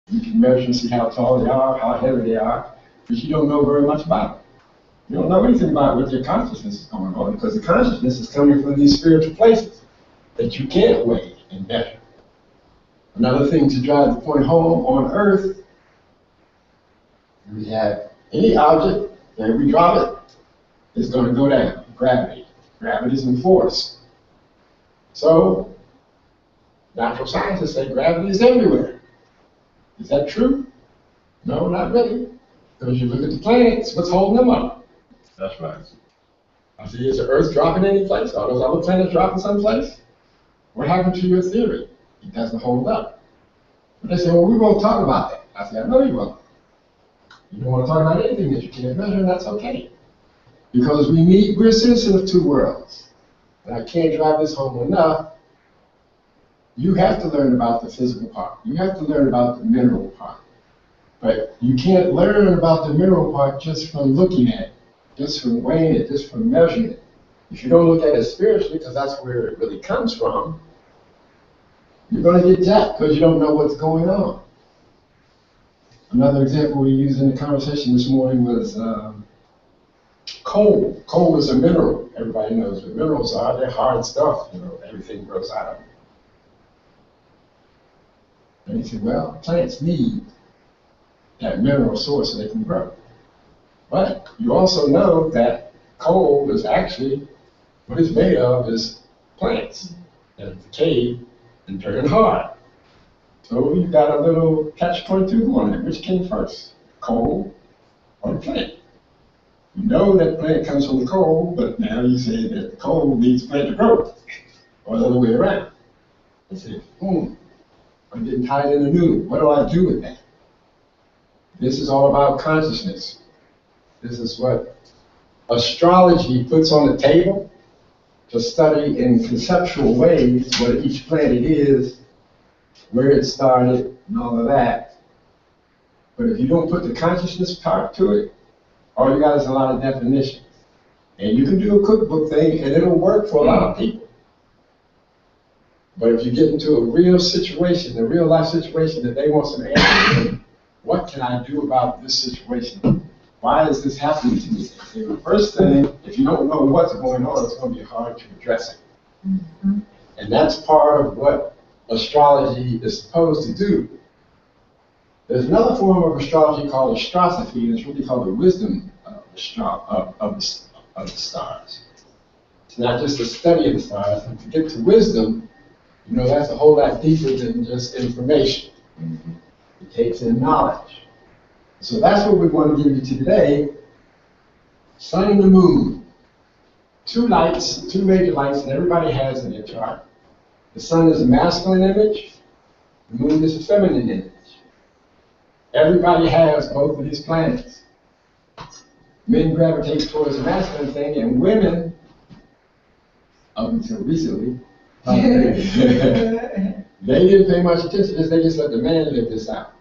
You can measure and see how tall they are, how heavy they are, but you don't know very much about it. You don't know anything about what your consciousness is going on, because the consciousness is coming from these spiritual places that you can't weigh and measure. Another thing to drive the point home, on Earth, we have any object, and we drop it, it's going to go down. Gravity. Gravity is in force. So, natural scientists say gravity is everywhere. Is that true? No, not really. Because you look at the planets, what's holding them up? That's right. I see, is the Earth dropping any place? Are those other planets dropping someplace? What happened to your theory? It doesn't hold up. But they say, well, we won't talk about that. I say, I know you won't. You don't want to talk about anything that you can't measure, and that's okay. Because we're citizens of two worlds. And I can't drive this home enough. You have to learn about the physical part. You have to learn about the mineral part. But you can't learn about the mineral part just from looking at it, just from weighing it, just from measuring it. If you don't look at it spiritually, because that's where it really comes from, you're going to get jacked because you don't know what's going on. Another example we used in the conversation this morning was coal. Coal is a mineral. Everybody knows what minerals are. They're hard stuff. You know, everything grows out of them. And he said, well, plants need that mineral source so they can grow. But you also know that coal is actually, what it's made of is plants that have decayed and turned hard. So you've got a little catch-22 on it. Which came first, coal or the plant? You know that plant comes from the coal, but now you say that the coal needs plant to grow, or the other way around. I say, I'm getting tied in the noodle. What do I do with that? This is all about consciousness. This is what astrology puts on the table to study in conceptual ways what each planet is, where it started, and all of that. But if you don't put the consciousness part to it, all you got is a lot of definitions. And you can do a cookbook thing, and it'll work for a lot of people. But if you get into a real situation, a real life situation that they want some answers to, what can I do about this situation? Why is this happening to me? See, the first thing, if you don't know what's going on, it's going to be hard to address it. Mm-hmm. And that's part of what astrology is supposed to do. There's another form of astrology called astrosophy, and it's really called the wisdom of the stars. It's not just the study of the stars, and to get to wisdom, you know, that's a whole lot deeper than just information. Mm-hmm. It takes in knowledge. So that's what we want to give you today. Sun and the moon. Two major lights that everybody has in their chart. The sun is a masculine image, the moon is a feminine image. Everybody has both of these planets. Men gravitate towards the masculine thing, and women, up until recently, they didn't pay much attention to this, they just let the man live this out.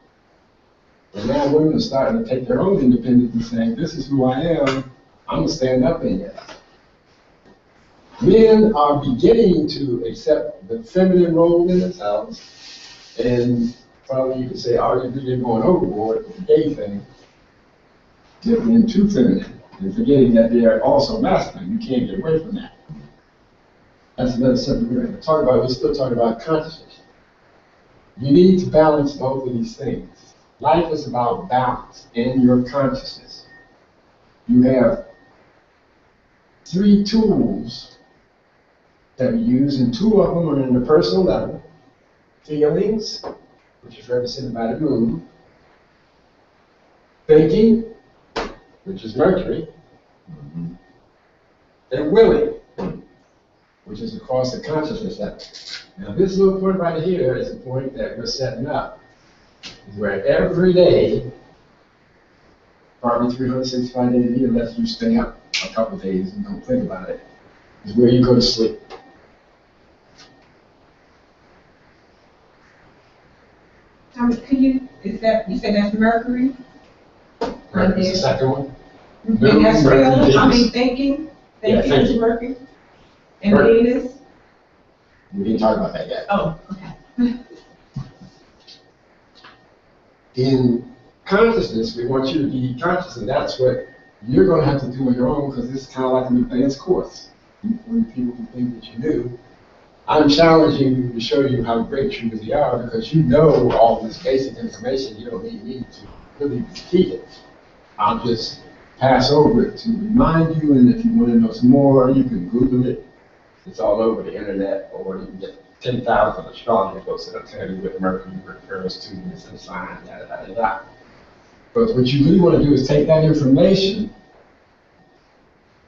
And now women are starting to take their own independence and saying, this is who I am, I'm going to stand up in it. Men are beginning to accept the feminine role in themselves, and probably you could say, arguably they're going overboard with the gay thing, dipping in too feminine, and forgetting that they're also masculine. You can't get away from that. That's another subject we're going to talk about. We're still talking about consciousness. You need to balance both of these things. Life is about balance in your consciousness. You have 3 tools that we use, and 2 of them are in the personal level. Feelings, which is represented by the moon. Thinking, which is Mercury. And willing, which is across the consciousness level. Now this little point right here is the point that we're setting up, where every day, probably 365 days a year, unless you stay up a couple of days and don't think about it, is where you go to sleep. You said that's Mercury? Mercury's the second one. And that's feeling, thinking is Mercury. And Mercury. Venus? We didn't talk about that yet. Oh, okay. In consciousness, we want you to be conscious, and that's what you're going to have to do on your own, because this is kind of like an advanced course. For the people who think that you do, I'm challenging you to show you how great you really are, because you know all this basic information. You don't need me to really repeat it. I'll just pass over it to remind you, and if you want to know some more, you can Google it. It's all over the internet, or you can get 10,000 astrology books that'll tell you what Mercury refers to in some sign, da. But what you really want to do is take that information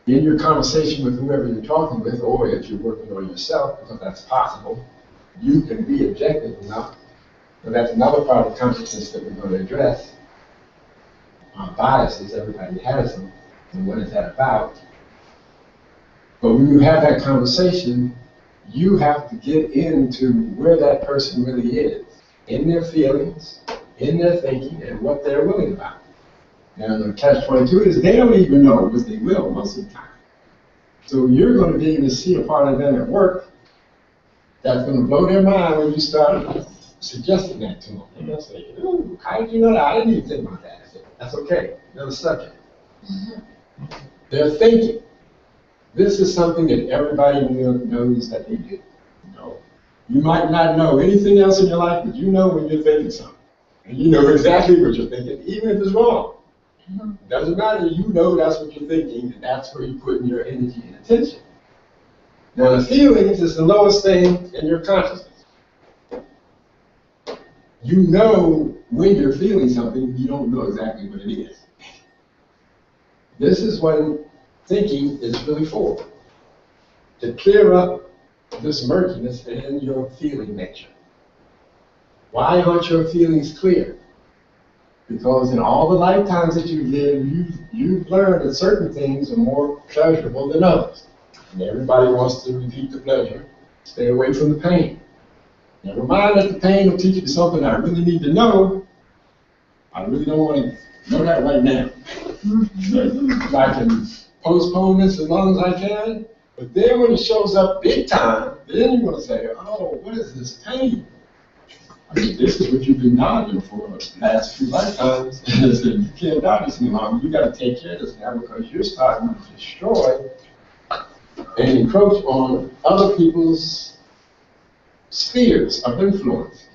in your conversation with whoever you're talking with, or if you're working on yourself, because that's possible, you can be objective enough. But that's another part of consciousness that we're going to address. Biases, everybody has them, and what is that about? But when you have that conversation, you have to get into where that person really is, in their feelings, in their thinking, and what they're willing about. Now, the catch-22 is they don't even know what they will most of the time. So you're going to be able to see a part of them at work that's going to blow their mind when you start suggesting that to them. And they'll say, ooh, how did you know that? I didn't even think about that. I said, that's okay. Another subject. They're thinking. This is something that everybody knows that they do. You know, you might not know anything else in your life, but you know when you're thinking something. And you know exactly what you're thinking, even if it's wrong. It doesn't matter, you know that's what you're thinking, and that's where you're putting your energy and attention. Now, the feelings is the lowest thing in your consciousness. You know when you're feeling something, you don't know exactly what it is. This is what thinking is really for, to clear up this murkiness in your feeling nature. Why aren't your feelings clear? Because in all the lifetimes that you live, you've learned that certain things are more pleasurable than others. And everybody wants to repeat the pleasure, stay away from the pain. Never mind that the pain will teach you something I really need to know. I really don't want to know that right now. I can postpone this as long as I can, but then when it shows up big time, then you're going to say, oh, what is this pain? I mean, this is what you've been dodging for the last few lifetimes. And I said, you can't dodge this any longer. You got to take care of this now, because you're starting to destroy and encroach on other people's spheres of influence.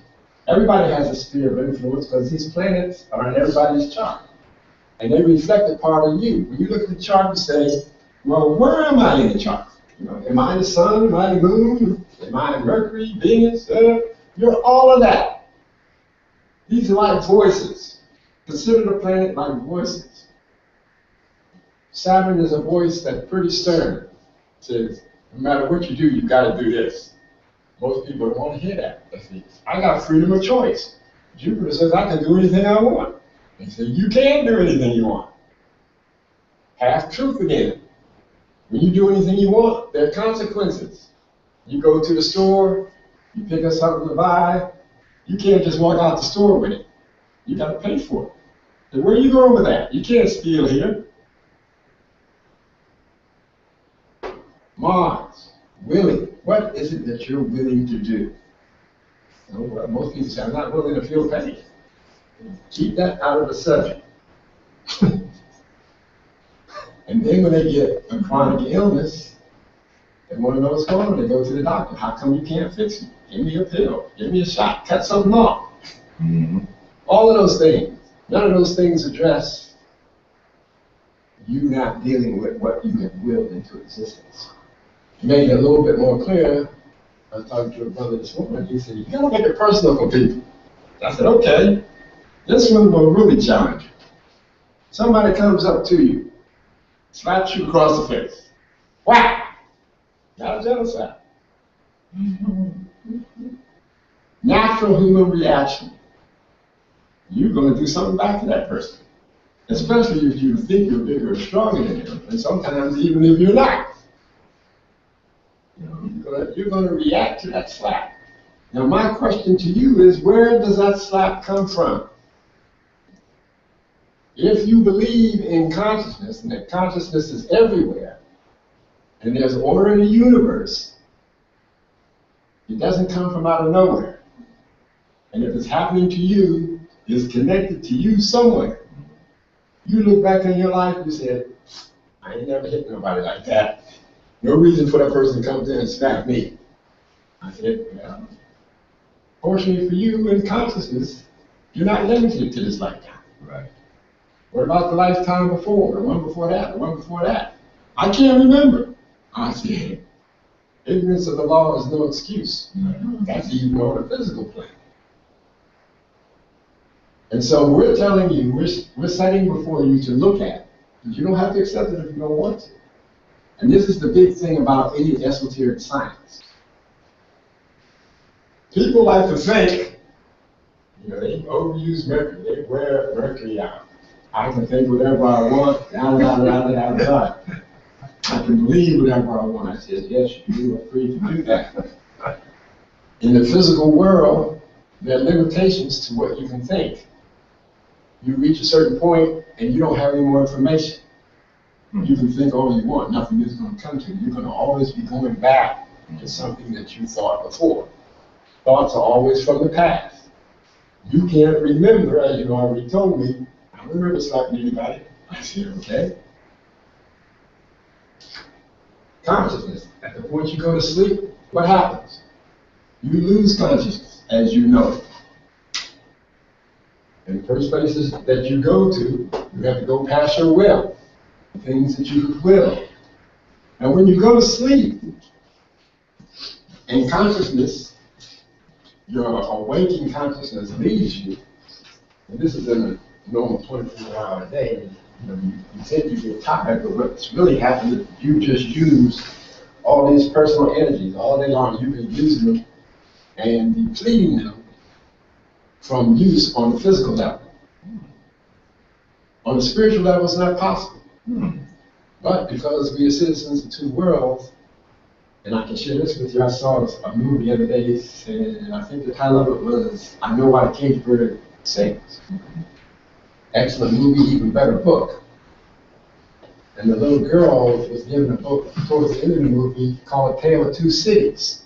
Everybody has a sphere of influence because these planets are in everybody's chart. And they reflect a part of you. When you look at the chart and say, well, where am I in the chart? You know, am I the sun? Am I the moon? Am I Mercury, Venus, Earth? You're all of that. These are like voices. Consider the planet like voices. Saturn is a voice that's pretty stern. It says, no matter what you do, you got to do this. Most people don't want to hear that. They say, I got freedom of choice. Jupiter says, I can do anything I want. They say, you can't do anything you want. Half truth again. When you do anything you want, there are consequences. You go to the store, you pick up something to buy, you can't just walk out the store with it. You got to pay for it. And where are you going with that? You can't steal here. Mars, willing. What is it that you're willing to do? You know, well, most people say, I'm not willing to feel pain. Keep that out of the subject. And then when they get a chronic illness, they want to know what's going on. They go to the doctor. How come you can't fix it? Give me a pill. Give me a shot. Cut something off. All of those things. None of those things address you not dealing with what you have willed into existence. To make it a little bit more clear, I was talking to a brother this morning. He said, you got to make it personal for people. I said, okay. This one will really challenge you. Somebody comes up to you, slaps you across the face. Whack! Not a genocide. Natural human reaction. You're going to do something back to that person. Especially if you think you're bigger or stronger than them. And sometimes even if you're not. You're going to react to that slap. Now my question to you is, where does that slap come from? If you believe in consciousness, and that consciousness is everywhere, and there's order in the universe, it doesn't come from out of nowhere. And if it's happening to you, is connected to you somewhere. You look back in your life, you said, I ain't never hit nobody like that. No reason for that person to come there and smack me. I said, well, fortunately for you in consciousness, you're not limited to this lifetime. Right. What about the lifetime before, the one before that, the one before that? I can't remember. I said, ignorance of the law is no excuse. That's even on the physical plane. And so we're telling you, we're setting before you to look at. You don't have to accept it if you don't want to. And this is the big thing about any esoteric science. People like to think, they overuse Mercury. They wear Mercury out. I can think whatever I want, I can believe whatever I want. I said, yes, you are free to do that. In the physical world, there are limitations to what you can think. You reach a certain point and you don't have any more information. You can think all you want, nothing is going to come to you. You're going to always be going back to something that you thought before. Thoughts are always from the past. You can't remember, as you already told me, I don't remember slapping anybody. I said, okay. Consciousness. At the point you go to sleep, what happens? You lose consciousness, as you know it. And the first places that you go to, you have to go past your will, things that you will. And when you go to sleep, in consciousness, your awakening consciousness leaves you, and this is in a normal 24-hour day, you tend to get tired, but what's really happened is you just use all these personal energies all day long. You've been using them and depleting them from use on the physical level. On the spiritual level, it's not possible. But because we are citizens of two worlds, and I can share this with you, I saw a movie the other day, and I think the title of it was, I Know Why the Cage Bird Sings. Excellent movie, even better book. And the little girl was given a book towards the end of the movie called Tale of Two Cities.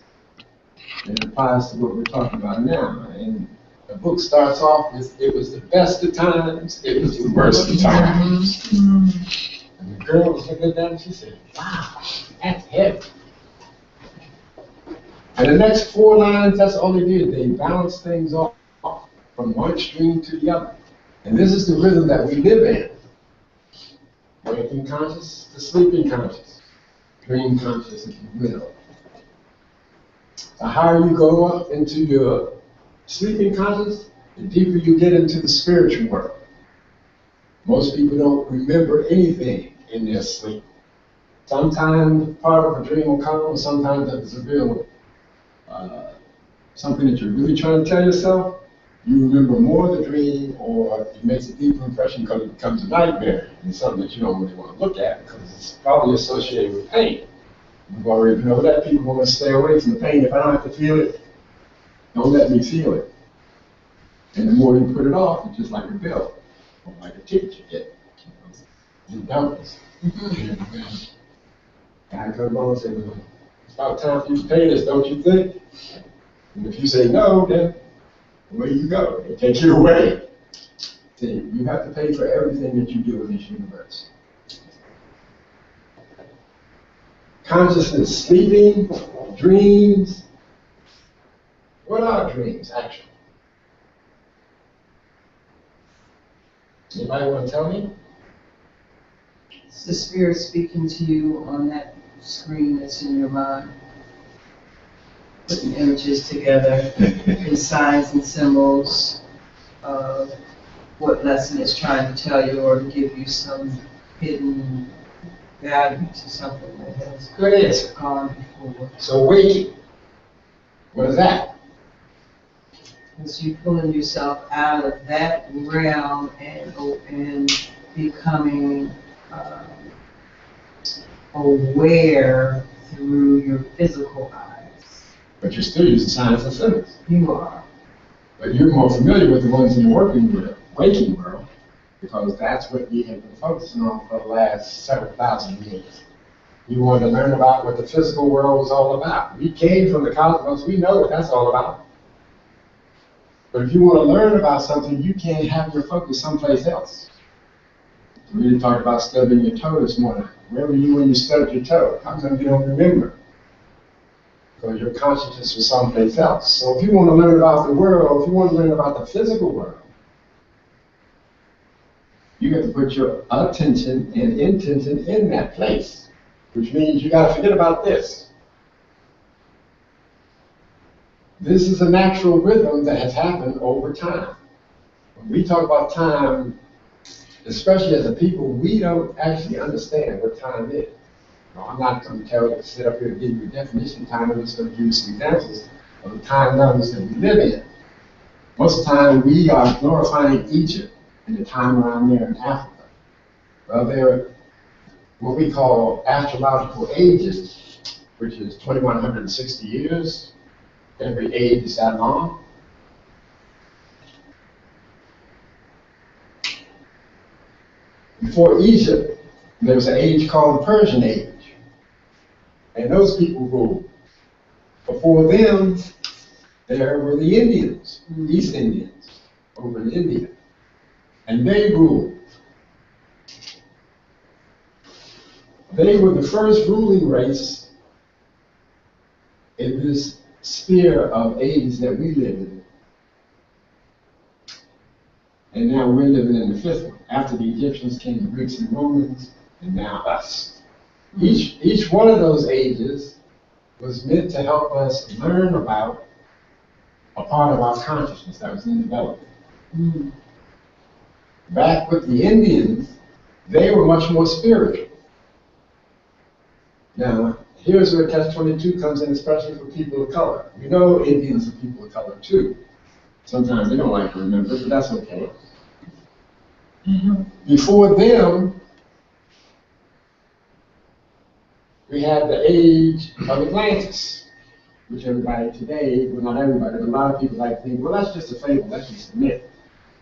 And it applies to what we're talking about now. And the book starts off with, it was the best of times, it was the worst of times. And the girl was looking at that and she said, wow, that's heavy. And the next 4 lines, that's all they did. They balanced things off from one extreme to the other. And this is the rhythm that we live in. Waking conscious to sleeping conscious. Dream conscious, if you will. The higher you go up into your sleeping conscious, the deeper you get into the spiritual world. Most people don't remember anything in their sleep. Sometimes part of a dream will come, and sometimes it's a real something that you're really trying to tell yourself. You remember more of the dream, or it makes a deeper impression because it becomes a nightmare and something that you don't really want to look at because it's probably associated with pain. You've already know that people want to stay away from the pain. If I don't have to feel it, don't let me feel it. And the more you put it off, it's just like a bill, or like a ticket you get. You dump it. Guy comes along and says, well, it's about time for you to pay this, don't you think? And if you say no, then where you go? They take you away. See, you have to pay for everything that you do in this universe. Consciousness, sleeping, dreams. What are dreams, actually? Anybody want to tell me? It's the spirit speaking to you on that screen that's in your mind. Putting images together in signs and symbols of what lesson it's trying to tell you or to give you some hidden value to something that has Good answer. gone before. So waking, what is that? It's you pulling yourself out of that realm and becoming aware through your physical eyes. But you're still using signs and symbols. You are. But you're more familiar with the ones in the waking world, because that's what we have been focusing on for the last several thousand years. We wanted to learn about what the physical world was all about. We came from the cosmos, we know what that's all about. But if you want to learn about something, you can't have your focus someplace else. We didn't talk about stubbing your toe this morning. Where were you when you stubbed your toe? How come you don't remember? Because your consciousness was someplace else. So if you want to learn about the world, if you want to learn about the physical world, you have to put your attention and intention in that place, which means you got to forget about this. This is a natural rhythm that has happened over time. When we talk about time, especially as a people, we don't actually understand what time is. Now, I'm not going to tell you to sit up here and give you a definition of time. I'm just going to give you some examples of the time levels that we live in. Most of the time, we are glorifying Egypt and the time around there in Africa. Well, there are what we call astrological ages, which is 2,160 years. Every age is that long. Before Egypt, there was an age called the Persian Age. And those people ruled. Before them, there were the Indians, East Indians, over in India. And they ruled. They were the first ruling race in this sphere of age that we live in. And now we're living in the fifth one. After the Egyptians came the Greeks and Romans, and now us. Each one of those ages was meant to help us learn about a part of our consciousness that was in development. Back with the Indians, they were much more spiritual. Now, here's where Catch-22 comes in, especially for people of color. We know Indians are people of color too. Sometimes they don't like to remember, but that's okay. Before them, we had the age of Atlantis, which everybody today, well not everybody, but a lot of people like to think, well that's just a fable, that's just a myth,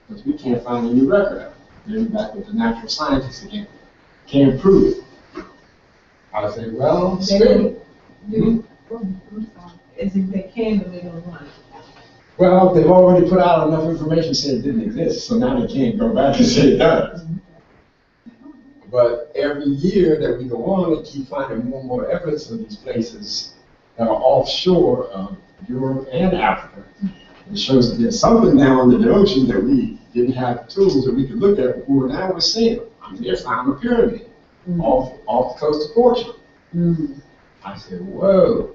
because we can't find any record of it. They're back with the natural scientists again, can't prove it. I say, well, still. As if they can, but they don't want it. Well, they've already put out enough information saying it didn't exist, so now they can't go back and say it does. But every year that we go on, we keep finding more and more evidence of these places that are offshore of Europe and Africa. It shows that there's something down under the ocean that we didn't have tools that we could look at before. Now we're seeing it. I mean, they found a pyramid off the coast of Portugal. I said, whoa,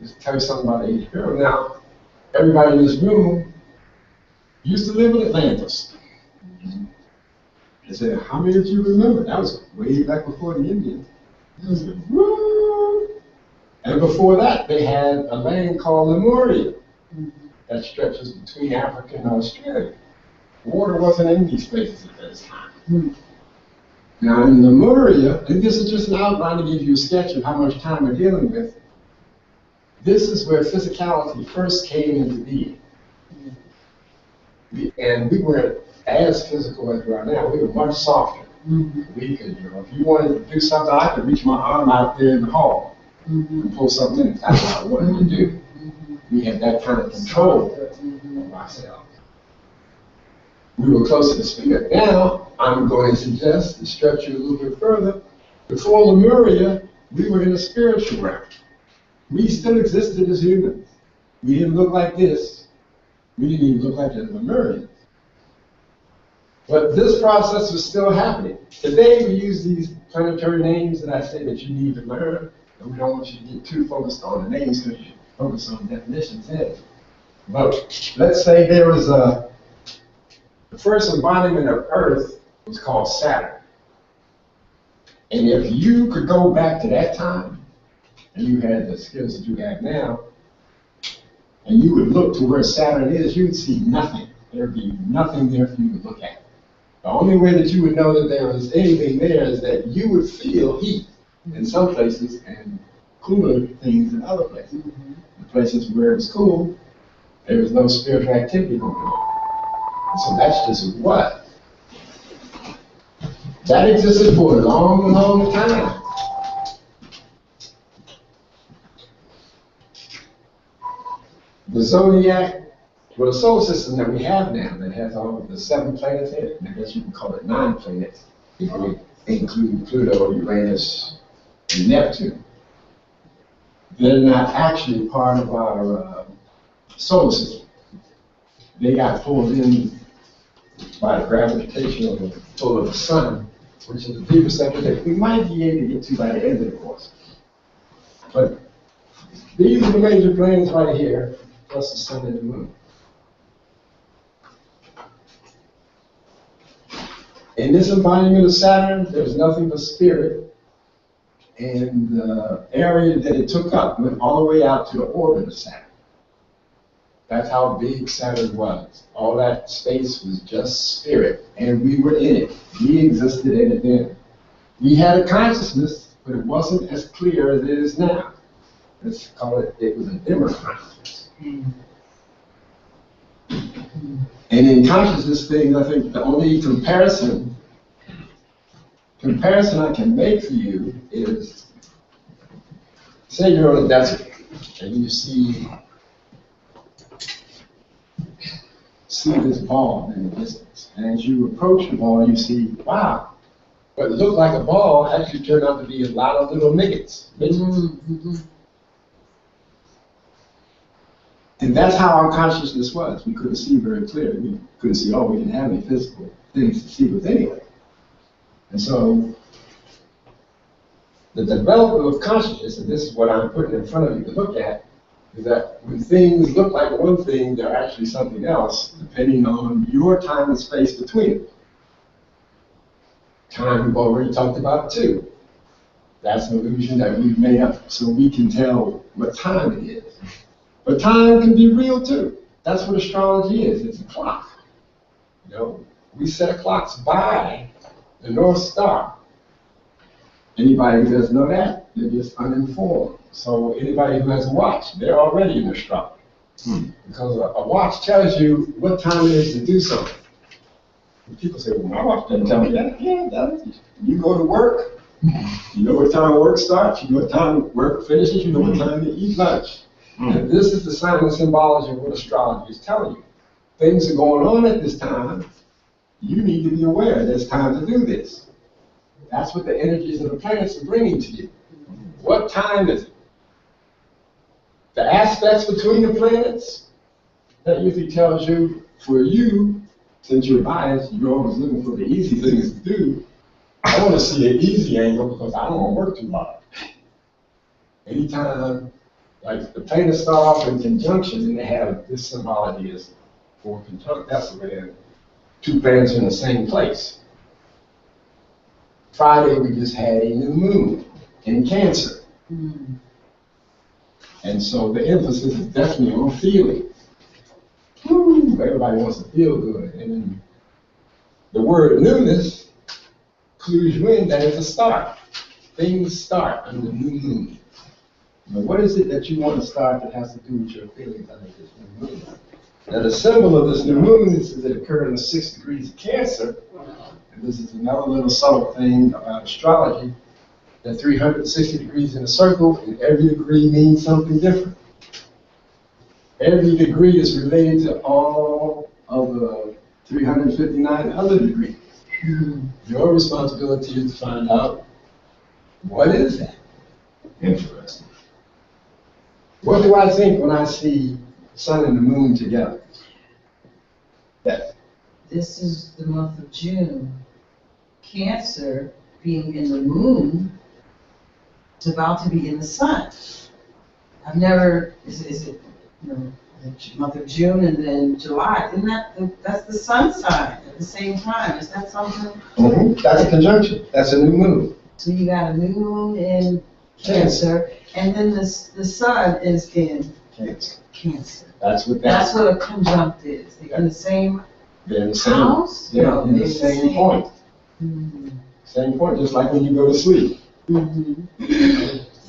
just tell you something about the age pyramid. Now, everybody in this room used to live in Atlantis. They said, how many of you remember? That was way back before the Indians. I said, whoa. And before that, they had a land called Lemuria that stretches between Africa and Australia. Water wasn't in these places at that time. Now in Lemuria, and this is just an outline to give you a sketch of how much time we're dealing with, this is where physicality first came into being. And we weren't as physical as we are now. We were much softer. We could, if you wanted to do something, I could reach my arm out there in the hall and pull something in if that's what I wanted to do. We had that kind of control of ourselves. We were closer to spirit. Now, I'm going to suggest to stretch you a little bit further. Before Lemuria, we were in the spiritual realm. We still existed as humans. We didn't look like this. We didn't even look like the Lemurians. But this process was still happening. Today we use these planetary names that I say that you need to learn, and we don't want you to get too focused on the names because you focus on definitions in. But let's say there was the first embodiment of Earth was called Saturn. And if you could go back to that time, and you had the skills that you have now, and you would look to where Saturn is, you would see nothing. There would be nothing there for you to look at. The only way that you would know that there was anything there is that you would feel heat in some places and cooler things in other places. The places where it was cool, there was no spiritual activity going on. And so that's just what? That existed for a long, long time. The zodiac Well, the solar system that we have now, that has all of the 7 planets in it, and I guess you can call it 9 planets, if we include Pluto, Uranus, and Neptune, they're not actually part of our solar system. They got pulled in by the gravitational pull of the sun, which is the deeper sector that we might be able to get to by the end of the course. But these are the major planets right here, plus the sun and the moon. In this embodiment of Saturn, there's nothing but spirit, and the area that it took up went all the way out to the orbit of Saturn. That's how big Saturn was. All that space was just spirit, and we were in it. We existed in it then. We had a consciousness, but it wasn't as clear as it is now. Let's call it, it was a dimmer consciousness. And in consciousness things, I think the only comparison I can make for you is, say you're on a desert, and you see this ball in the distance. And as you approach the ball, you see, wow, what looked like a ball actually turned out to be a lot of little midgets. And that's how our consciousness was. We couldn't see very clearly. We couldn't see, we didn't have any physical things to see with anyway. And so, the development of consciousness, and this is what I'm putting in front of you to look at, is that when things look like one thing, they're actually something else, depending on your time and space between it. Time we've already talked about too. That's an illusion that we've made up so we can tell what time it is. But time can be real too. That's what astrology is. It's a clock. You know, we set clocks by the North Star. Anybody who doesn't know that, they're just uninformed. So anybody who has a watch, they're already in astrology. Because a watch tells you what time it is to do something. And people say, well, my watch doesn't tell me that. Yeah, it does. You go to work, you know what time work starts, you know what time work finishes, you know what time to eat lunch. And this is the sign and symbology of what astrology is telling you. Things are going on at this time. You need to be aware there's time to do this. That's what the energies of the planets are bringing to you. What time is it? The aspects between the planets, that usually tells you, for you, since you're biased, you're always looking for the easy things to do. I want to see an easy angle because I don't want to work too hard. Anytime, like the planets start off in conjunction, and they have this symbology as for conjunction. That's the way two planets are in the same place. Friday, we just had a new moon in Cancer. And so the emphasis is definitely on feeling. Everybody wants to feel good. And the word newness clues you in that it's a start. Things start on the new moon. Now, what is it that you want to start that has to do with your feelings under this new moon? Now, the symbol of this new moon is that it occurred in the 6 degrees of Cancer. And this is another little subtle thing about astrology, that 360 degrees in a circle, and every degree means something different. Every degree is related to all of the 359 other degrees. Your responsibility is to find out, what is that? Interesting. What do I think when I see the sun and the moon together? That This is the month of June. Cancer, being in the moon, is about to be in the sun. I've never, is it the month of June and then July? Isn't that's the sun sign at the same time? Is that something? That's a conjunction. That's a new moon. So you got a new moon in Cancer, and then the sun is in Cancer. That's what a conjunct is. They're in the same they're in the same house? They're in the same point. Same point, just like when you go to sleep. Same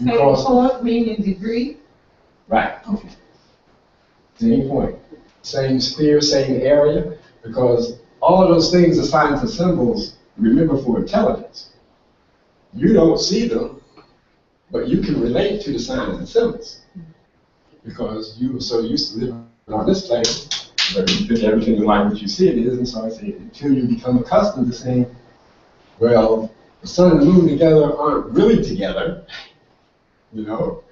point, meaning degree? Right. Okay. Same point. Same sphere, same area, because all of those things are signs and symbols, remember, for intelligence. You don't see them, but you can relate to the signs and symbols. Because you were so used to living on this planet, But you think everything is like what you see it is, and so I say, until you become accustomed to saying, well, the sun and the moon together aren't really together, you know,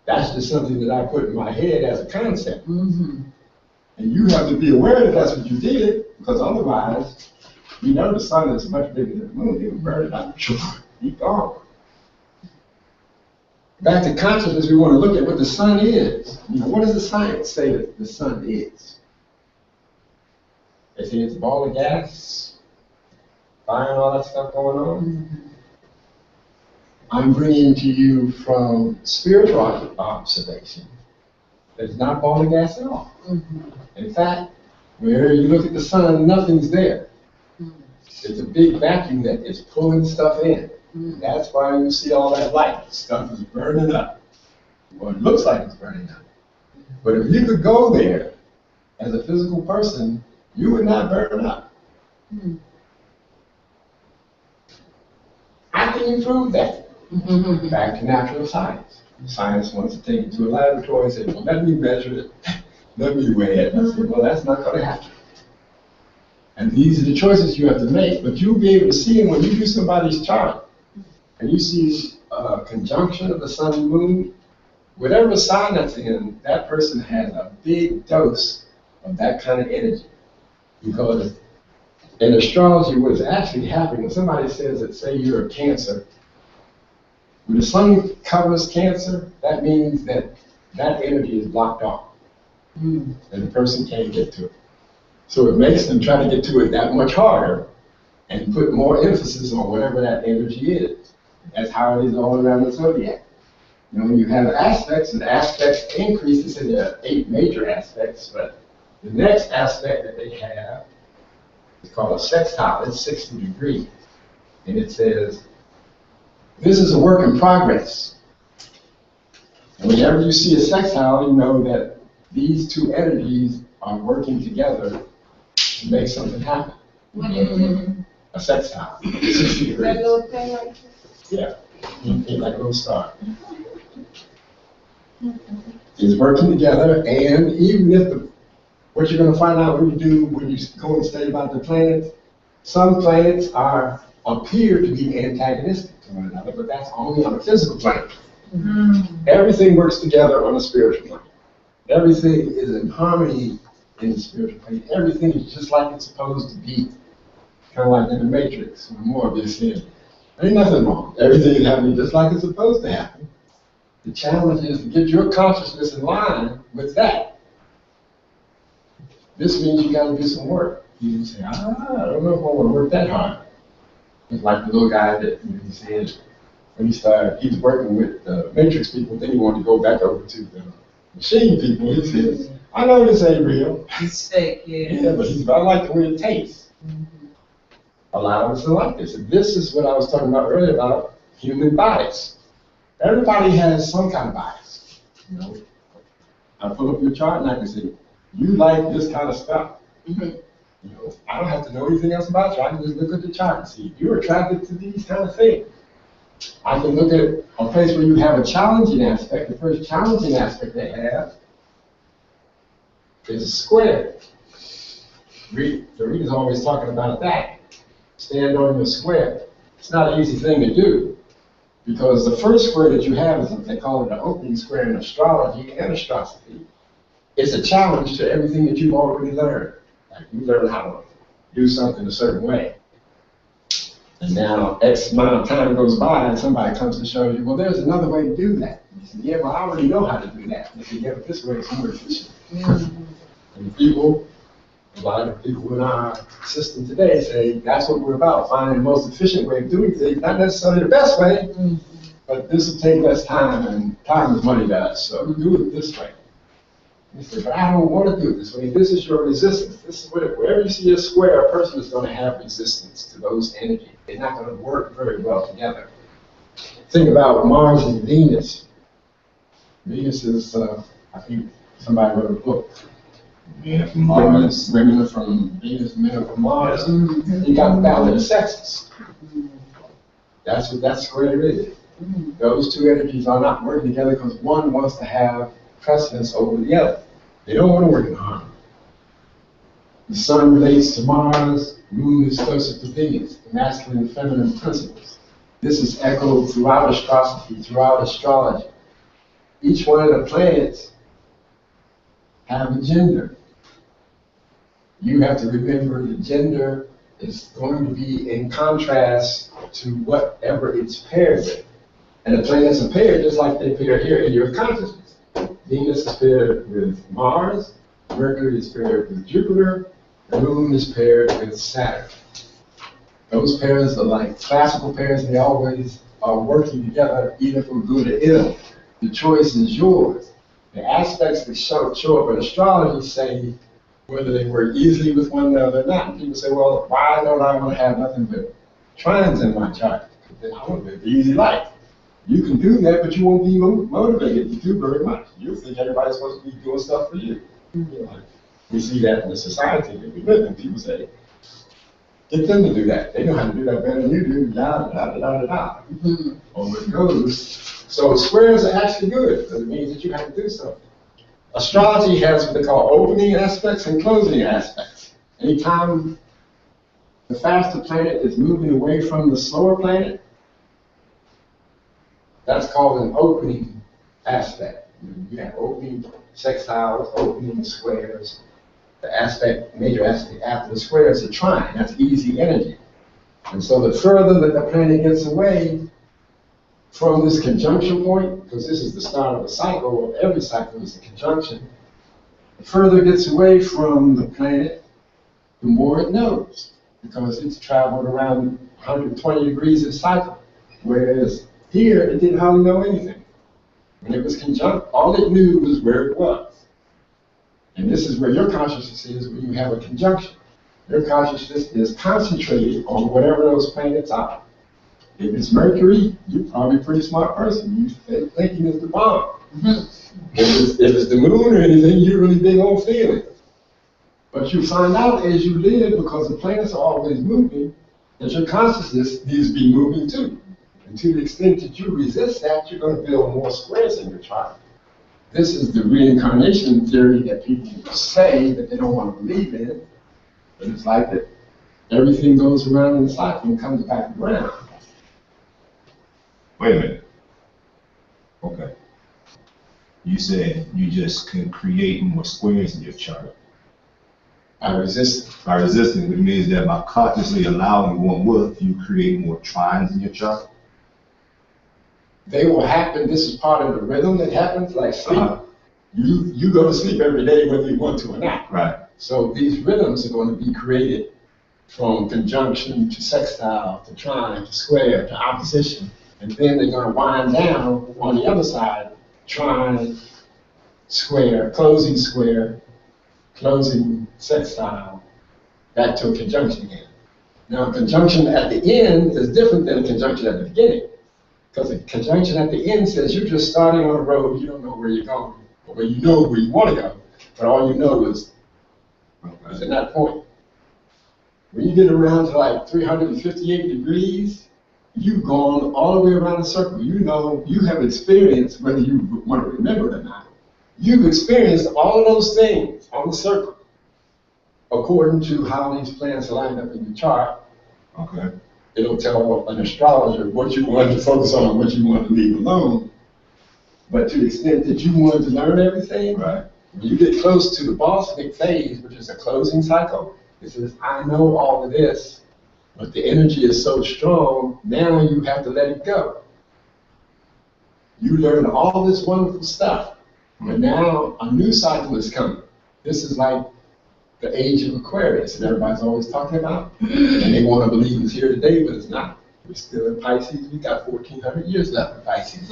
that's just something that I put in my head as a concept. Mm-hmm. And you have to be aware that that's what you did, because otherwise, you know the sun is much bigger than the moon, it would burn it up, be gone. Back to consciousness, we want to look at what the sun is. You know, what does the science say that the sun is? They say it's a ball of gas, fire and all that stuff going on. Mm-hmm. I'm bringing to you from spiritual observation that it's not a ball of gas at all. Mm-hmm. In fact, wherever you look at the sun, nothing's there. Mm-hmm. It's a big vacuum that is pulling stuff in. Mm-hmm. That's why you see all that light. Stuff is burning up. Well, it looks like it's burning up. But if you could go there as a physical person, you would not burn up. Mm-hmm. How can you prove that? Mm-hmm. Back to natural science. Science wants to take it to a laboratory and say, well, let me measure it. Let me weigh it. I say, well, that's not going to happen. And these are the choices you have to make, but you'll be able to see them when you do somebody's chart. And you see a conjunction of the sun and moon, whatever sign that's in, that person has a big dose of that kind of energy. Because in astrology, what is actually happening, when somebody says that, say you're a Cancer, when the sun covers Cancer, that means that that energy is blocked off. And the person can't get to it. So it makes them try to get to it that much harder and put more emphasis on whatever that energy is. That's how it is all around the zodiac. You know, when you have aspects, and aspects increase, they say there are 8 major aspects, but the next aspect that they have is called a sextile. It's 60 degrees. And it says, this is a work in progress. And whenever you see a sextile, you know that these two energies are working together to make something happen. What is it? A sextile, 60 degrees. That little thing like this? Yeah, like a little star. It's working together, and even if what you're going to find out when you go and study about the planets, some planets appear to be antagonistic to one another, but that's only on a physical plane. Mm-hmm. Everything works together on a spiritual plane. Everything is in harmony in the spiritual plane. Everything is just like it's supposed to be. Kind of like in the Matrix, when Morpheus said, ain't nothing wrong. Everything is happening just like it's supposed to happen. The challenge is to get your consciousness in line with that. This means you got to do some work. You can say, I don't know if I want to work that hard. It's like the little guy that he said when he was working with the Matrix people, then he wanted to go back over to the machine people. He says, I know this ain't real. It's fake, yeah. Yeah, but I like the way it tastes. Mm-hmm. A lot of us are like this. And this is what I was talking about earlier about human bias. Everybody has some kind of bias. You know, I pull up your chart and I can say, you like this kind of stuff. Mm-hmm. You know, I don't have to know anything else about you. I can just look at the chart and see you're attracted to these kind of things. I can look at a place where you have a challenging aspect. The first challenging aspect they have is a square. The reader's always talking about that. Stand on your square. It's not an easy thing to do because the first square that you have is what they call it an opening square in astrology and astrology. It's a challenge to everything that you've already learned. Like you learn how to do something a certain way. And now X amount of time goes by and somebody comes to show you, well, there's another way to do that. You say, yeah, well, I already know how to do that. And if you get it this way, it's more efficient. Mm-hmm. And a lot of people in our system today say that's what we're about, finding the most efficient way of doing things, not necessarily the best way, but this will take less time, and time is money to us, so do it this way. You say, but I don't want to do it this way. This is your resistance. This is wherever you see a square, a person is going to have resistance to those energies. They're not going to work very well together. Think about Mars and Venus. Venus is, I think somebody wrote a book. Men from Mars. Women are from Venus, men are from Mars. You got the balance of sexes. That's what that square is. Those two energies are not working together because one wants to have precedence over the other. They don't want to work in harmony. The sun relates to Mars, moon is closer to Venus, the masculine and feminine principles. This is echoed throughout astrology. Each one of the planets have a gender. You have to remember the gender is going to be in contrast to whatever it's paired with. And the planets are paired just like they pair here in your consciousness. Venus is paired with Mars, Mercury is paired with Jupiter, the moon is paired with Saturn. Those pairs are like classical pairs, they always are working together either from good or ill. The choice is yours. The aspects that show up in astrology say whether they work easily with one another or not. People say, well, why don't I want to have nothing but trines in my chart? I want to live an easy life. You can do that, but you won't be motivated to do very much. You think everybody's supposed to be doing stuff for you. We see that in the society that we live in. People say, get them to do that. They know how to do that better than you do. Da, da, da, da, da, da. Over it goes. So squares are actually good because it means that you have to do something. Astrology has what they call opening aspects and closing aspects. Anytime the faster planet is moving away from the slower planet, that's called an opening aspect. You have opening sextiles, opening squares. The major aspect after the square is a trine. That's easy energy. And so the further that the planet gets away from this conjunction point, because this is the start of a cycle, of every cycle is a conjunction, the further it gets away from the planet, the more it knows, because it's traveled around 120 degrees a cycle, whereas here it didn't hardly know anything. When it was conjunct, all it knew was where it was. And this is where your consciousness is when you have a conjunction. Your consciousness is concentrated on whatever those planets are. If it's Mercury, you're probably a pretty smart person. You're thinking it's the bomb. If it's the moon or anything, you're really big on feeling. But you find out as you live, because the planets are always moving, that your consciousness needs to be moving too. And to the extent that you resist that, you're going to build more squares in your chart. This is the reincarnation theory that people say that they don't want to believe in. But it's like that everything goes around in the cycle and comes back around. Wait a minute. Okay. You said you just can create more squares in your chart. I resist. By resisting, which means that by consciously allowing one work, you create more trines in your chart. They will happen. This is part of the rhythm that happens, like sleep. You go to sleep every day whether you want to or not. Right. So these rhythms are going to be created from conjunction to sextile to trine to square to opposition. And then they're going to wind down on the other side, trine, square, closing sextile, back to a conjunction again. Now, a conjunction at the end is different than a conjunction at the beginning. Because a conjunction at the end says you're just starting on a road, you don't know where you're going, or where you know where you want to go, but all you know is at that point. When you get around to like 358 degrees, you've gone all the way around the circle. You know, you have experienced, whether you want to remember it or not, you've experienced all of those things on the circle, according to how these planets are lined up in your chart. Okay. It'll tell an astrologer what you want to focus on, what you want to leave alone. But to the extent that you want to learn everything, right. When you get close to the Bosnic phase, which is a closing cycle, it says, I know all of this, but the energy is so strong, now you have to let it go. You learn all this wonderful stuff, but now a new cycle is coming. This is like the age of Aquarius that everybody's always talking about, and they want to believe it's here today, but it's not. We're still in Pisces. We got 1,400 years left in Pisces.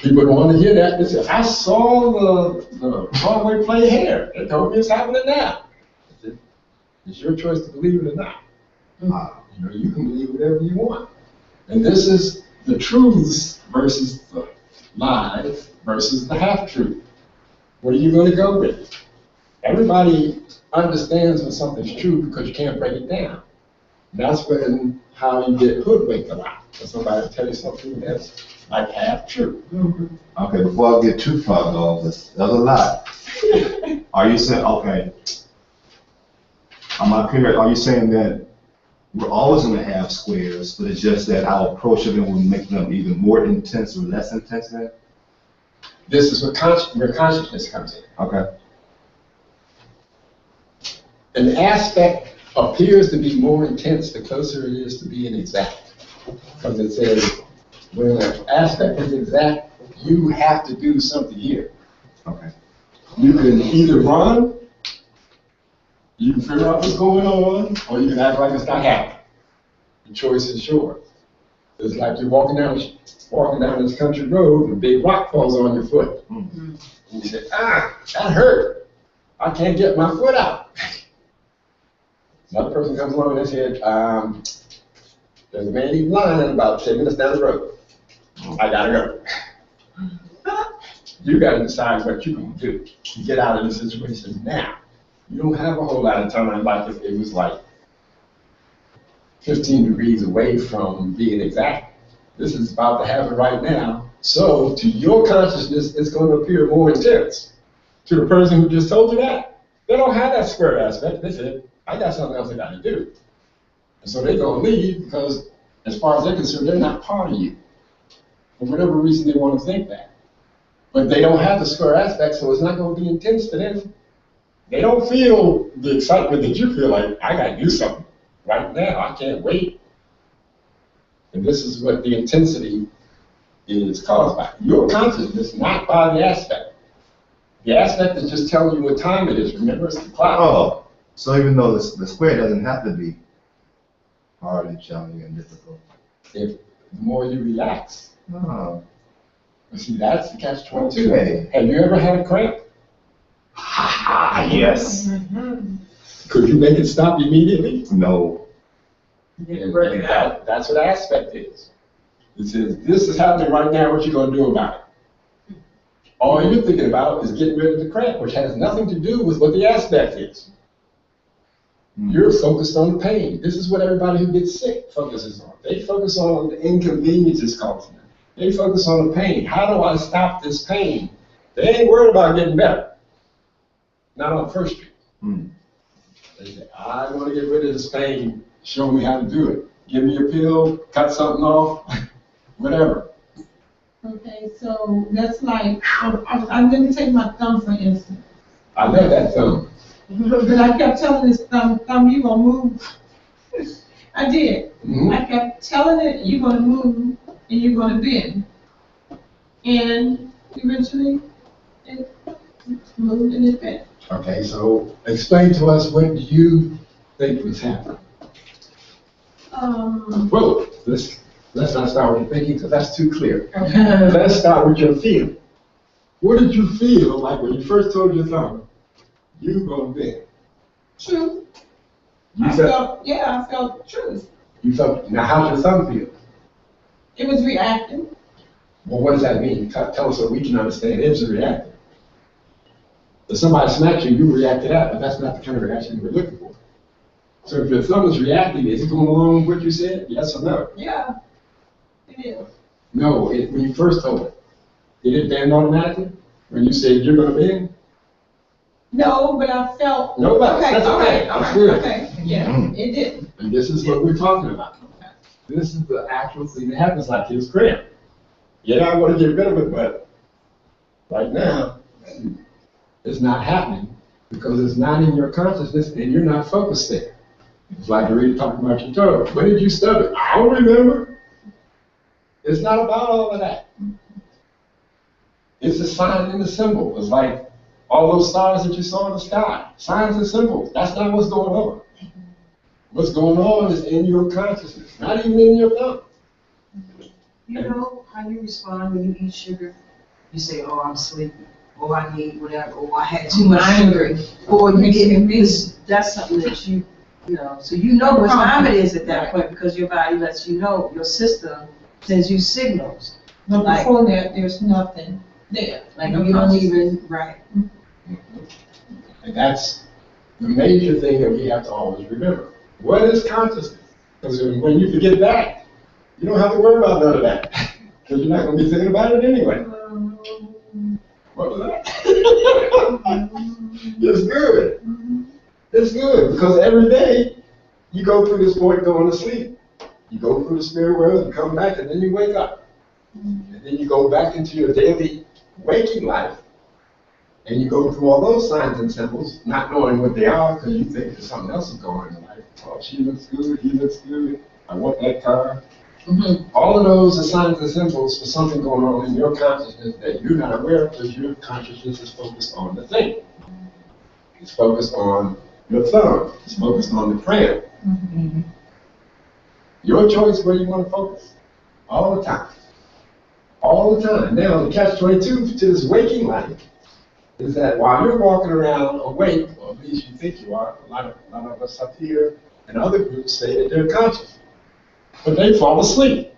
People don't want to hear that. They say, I saw the Broadway play Hair. They told me it's happening now. It's your choice to believe it or not. You know, you can believe whatever you want. And this is the truths versus the lies versus the half-truth. What are you going to go with? Everybody understands when something's true because you can't break it down. That's when how you get hoodwinked a lot. When somebody will tell you something that's like half true. Okay, before I get too far though, there's a lot. Are you saying, okay, Am I clear? Are you saying that we're always going to have squares, but it's just that our approach of them will make them even more intense or less intense then? This is where consciousness comes in. Okay. An aspect appears to be more intense the closer it is to being exact. Because it says, when an aspect is exact, you have to do something here. Okay. You can either run, you can figure out what's going on, or you can act like it's not happening. The choice is yours. It's like you're walking down this country road and a big rock falls on your foot. Mm-hmm. And you say, that hurt. I can't get my foot out. Another person comes along and they said, there's a man eating line about 10 minutes down the road. I gotta go. You gotta decide what you're gonna do to get out of the situation now. You don't have a whole lot of time, like if it was like 15 degrees away from being exact. This is about to happen right now. So to your consciousness, it's going to appear more intense. To the person who just told you that, they don't have that square aspect. They said, I got something else I got to do. And so they're going to leave because, as far as they're concerned, they're not part of you. For whatever reason, they want to think that. But they don't have the square aspect, so it's not going to be intense to them. They don't feel the excitement that you feel like, I got to do something right now. I can't wait. And this is what the intensity is caused by. Your consciousness, not by the aspect. The aspect is just telling you what time it is. Remember, it's the clock. Oh. So even though the square doesn't have to be hard and challenging and difficult. If the more you relax. Oh. You see, that's the catch-22. Okay. Have you ever had a cramp? Yes. Could you make it stop immediately? No. And that's what aspect is. It says, this is happening right now, what you going to do about it? All you're thinking about is getting rid of the cramp, which has nothing to do with what the aspect is. You're focused on the pain. This is what everybody who gets sick focuses on. They focus on the inconveniences caused them. They focus on the pain. How do I stop this pain? They ain't worried about getting better. Not on First Street. They say, I want to get rid of this pain. Show me how to do it. Give me a pill, cut something off, whatever. Okay, so that's like, I'm going to take my thumb for instance. I love that thumb. But I kept telling this thumb, you gonna move. I did. Mm-hmm. I kept telling it, you're gonna move and you're gonna bend. And eventually, it moved and it bent. Okay, so explain to us what do you think was happening? Well, let's not start with your thinking because that's too clear. Okay. Let's start with your feeling. What did you feel like when you first told your thumb, you gonna bend? Truth. You I felt, felt truth. you felt, now how's your thumb feel? It was reacting. Well, what does that mean? Tell us so we can understand. It was reacting. If somebody smacks you, you react to that, but that's not the kind of reaction we're looking for. So if your thumb is reacting, is it going along with what you said? Yes or no? Yeah, it is. No, when you first told it, did it bend automatically? When you said you're going to bend? No, but I felt. No, that's okay. All That's right, good. okay, yeah, it did. And this is what we're talking about. This is the actual thing that happens like his cramp. Yeah, I want to get rid of it, but right now, it's not happening because it's not in your consciousness and you're not focused there. It's like you're really talking about your toe. When did you stub it? I don't remember. It's not about all of that. It's the sign and the symbol. It's like all those stars that you saw in the sky. Signs and symbols. That's not what's going on. What's going on is in your consciousness, not even in your thumb. You know how you respond when you eat sugar? You say, oh, I'm sleepy, or I need whatever, or I had too much sugar, or you get this. That's something that you know, so you know what time it is at that point because your body lets you know, your system sends you signals. But Like- before that, there's nothing there. Like No you don't consciousness. even, right. And that's the major thing that we have to always remember. What is consciousness? Because when you forget that, you don't have to worry about none of that. Because you're not going to be thinking about it anyway. What was that? It's good. It's good because every day you go through this point going to sleep. You go through the spirit world, you come back, and then you wake up. And then you go back into your daily waking life, and you go through all those signs and symbols, not knowing what they are because you think there's something else is going on in life. Oh, she looks good, he looks good, I want that car. All of those are signs and symbols for something going on in your consciousness that you're not aware of because your consciousness is focused on the thing. It's focused on your thumb. It's focused on the prayer. Your choice where you want to focus. All the time. All the time. Now, the catch-22 to this waking life is that while you're walking around awake, or at least you think you are, a lot of us up here and other groups say that they're conscious. But they fall asleep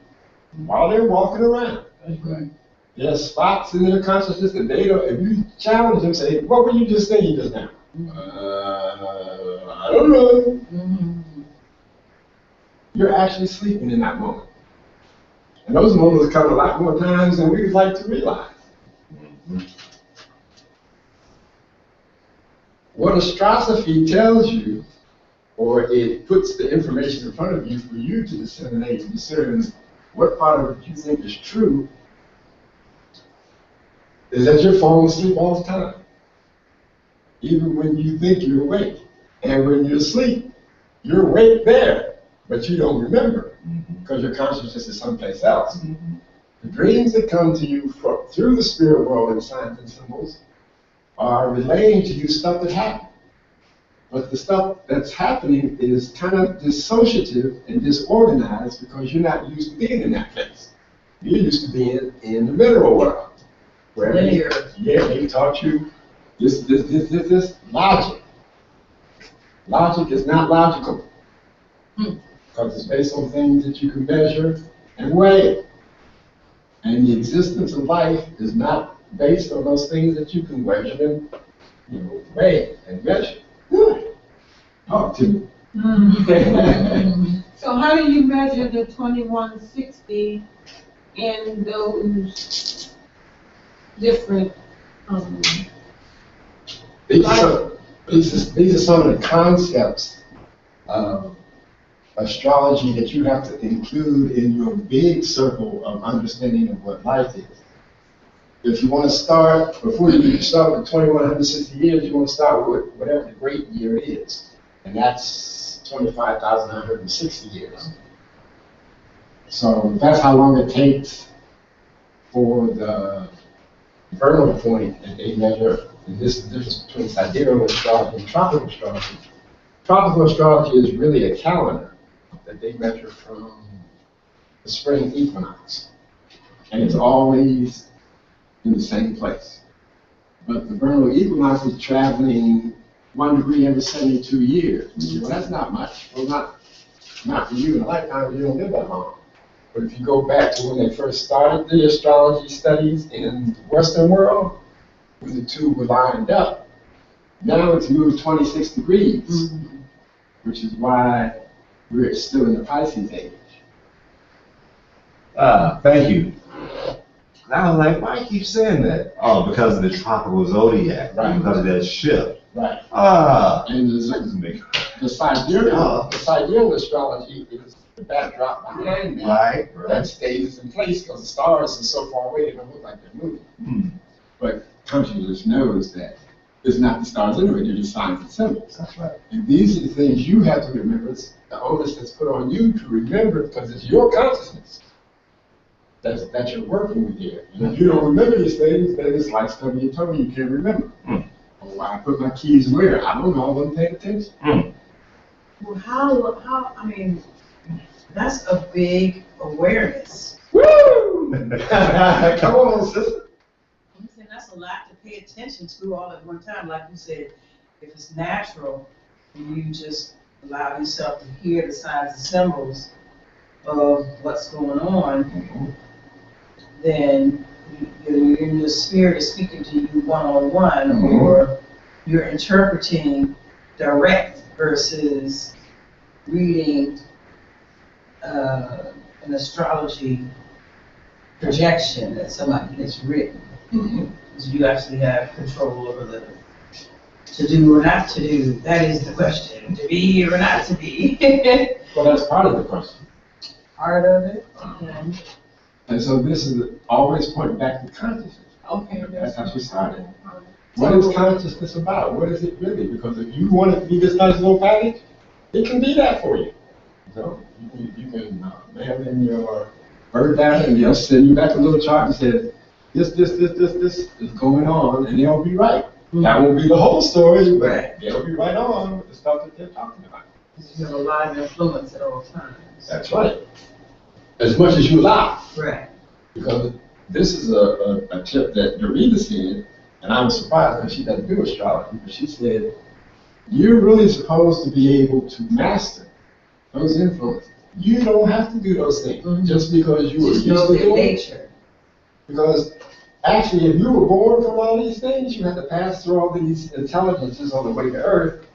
while they're walking around. That's right. There's spots in their consciousness that they don't, if you challenge them, say, what were you just saying just now? I don't know. You're actually sleeping in that moment. And those moments come a lot more times than we would like to realize. What astrology tells you, or it puts the information in front of you for you to disseminate and discern what part of it you think is true, is that you're falling asleep all the time. Even when you think you're awake. And when you're asleep, you're awake there, but you don't remember because your consciousness is someplace else. The dreams that come to you through the spirit world and signs and symbols are relaying to you stuff that happened. But the stuff that's happening is kind of dissociative and disorganized because you're not used to being in that place. You're used to being in the mineral world. Where they taught you this logic. Logic is not logical. Because it's based on things that you can measure and weigh. And the existence of life is not based on those things that you can measure and weigh and measure. Talk to me. So how do you measure the 2160 in those different, These are some of the concepts of astrology that you have to include in your big circle of understanding of what life is. If you want to start, before you start with 2160 years, you want to start with whatever the great year is. And that's 25,960 years. So that's how long it takes for the vernal point that they measure. And this is the difference between sidereal astrology and tropical astrology. Tropical astrology is really a calendar that they measure from the spring equinox. And it's always in the same place. But the vernal equinox is traveling 1 degree every 72 years. Well, that's not much. Well, not for you in a lifetime, you don't live that long. But if you go back to when they first started the astrology studies in the Western world, when the two were lined up, now it's moved 26 degrees, which is why we're still in the Pisces age. Thank you. And I was like, why you keep saying that? Oh, because of the tropical zodiac, Right. Because of that shift. Right. And the sidereal astrology is the backdrop behind that. Right. That stays in place because the stars are so far away they don't look like they're moving. But consciousness knows that it's not the stars anyway, they're just signs and symbols. That's right. And these are the things you have to remember. It's the onus that's put on you to remember because it's your consciousness that you're working with here. And if you don't remember these things, then it's like stubbing your toe, you can't remember. Oh, why I put my keys where? I don't know, I wasn't paying attention. Well, how, I mean, that's a big awareness. Woo! Come on, sister. I'm saying that's a lot to pay attention to all at one time. Like you said, if it's natural, and you just allow yourself to hear the signs and symbols of what's going on, then your spirit is speaking to you one-on-one, or you're interpreting direct versus reading an astrology projection that somebody has written. Because you actually have control over To do or not to do, that is the question. To be or not to be. Well, that's part of the question. Part of it. Okay. And so this is always pointing back to consciousness. Okay. That's how she started. What is consciousness about? What is it really? Because if you want it to be this nice little package, it can be that for you. So you can mail in your birth data and they'll send you back a little chart and say, this is going on, and they'll be right. That won't be the whole story, but they'll be right on with the stuff that they're talking about. You have a lot of influence at all times. That's right. As much as you allow. Right. Because this is a tip that Dorita said, and I was surprised because she doesn't do astrology, but she said, you're really supposed to be able to master those influences. You don't have to do those things just because you were used to doing nature. Because actually, if you were born from all these things, you had to pass through all these intelligences on the way to Earth.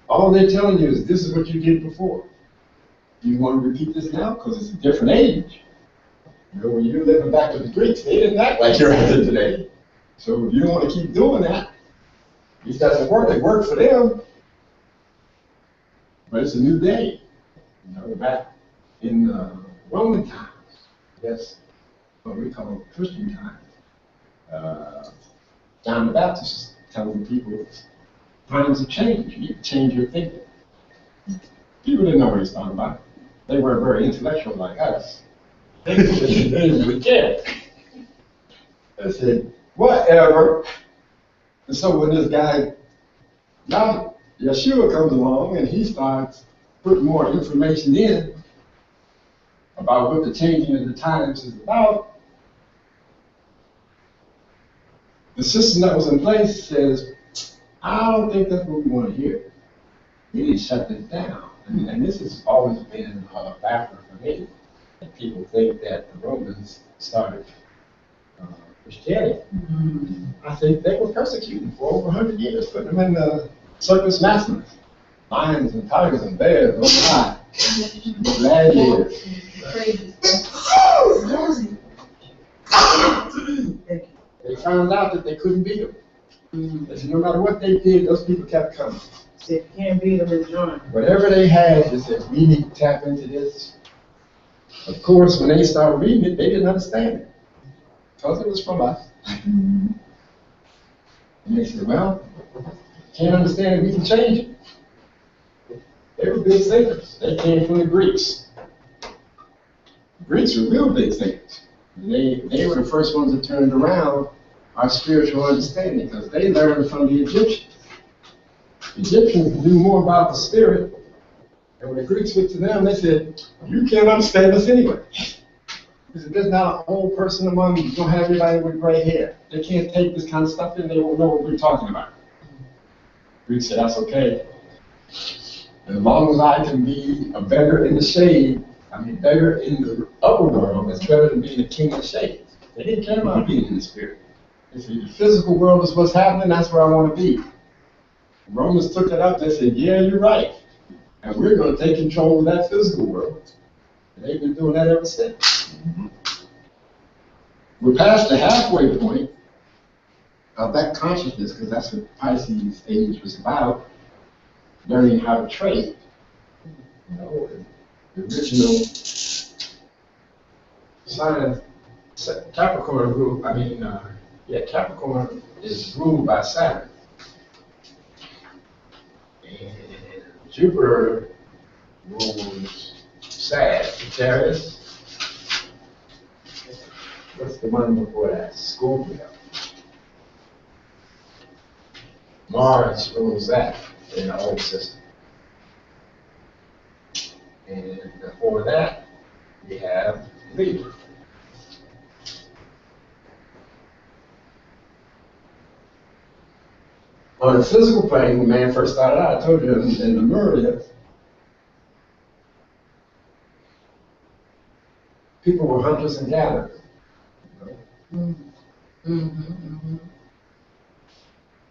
All they're telling you is this is what you did before. You want to repeat this now? Because it's a different age. You know, when you were living back with the Greeks, they didn't act like you're acting today. So if you don't want to keep doing that, it doesn't work. It worked for them. But it's a new day. You know, back in Roman times, yes, what we call Christian times. John the Baptist is telling people times have changed. You need to change your thinking. People didn't know what he's talking about. They weren't very intellectual like us. They didn't really care. They said, whatever. And so when this guy, now Yeshua comes along and he starts putting more information in about what the changing of the times is about, the system that was in place says, I don't think that's what we want to hear. We need to shut this down. And this has always been a factor for me. And people think that the Romans started Christianity. I think they were persecuting for over 100 years, putting them in the circus maximus. Lions and tigers and bears, oh my. Gladiators. They found out that they couldn't beat them. They said no matter what they did, those people kept coming. If you can't beat them, then join them. Whatever they had, they said, we need to tap into this. Of course, when they started reading it, they didn't understand it. Because it was from us. And they said, well, can't understand it, we can change it. They were big thinkers. They came from the Greeks. The Greeks were real big thinkers. They were the first ones that turned around our spiritual understanding because they learned from the Egyptians. The Egyptians knew more about the spirit, and when the Greeks went to them, they said, you can't understand us anyway. They said, there's not a whole person among you. You don't have anybody with gray hair. They can't take this kind of stuff in. They won't know what we're talking about. The Greeks said, that's okay. As long as I can be a beggar in the shade, I mean, beggar in the upper world, it's better than being a king in the shade. They didn't care about being in the spirit. They said, the physical world is what's happening, that's where I want to be. The Romans took it up, they said, yeah, you're right. And we're going to take control of that physical world. And they've been doing that ever since. We're past the halfway point of that consciousness, because that's what Pisces age was about, learning how to trade. You know, the original sign, Capricorn rule, Capricorn is ruled by Saturn. And Jupiter rules Sagittarius. What's the one before that? Scorpio. Mars rules that in the old system. And before that, we have Libra. On the physical plane, when man first started out, I told you in Lemuria, people were hunters and gatherers.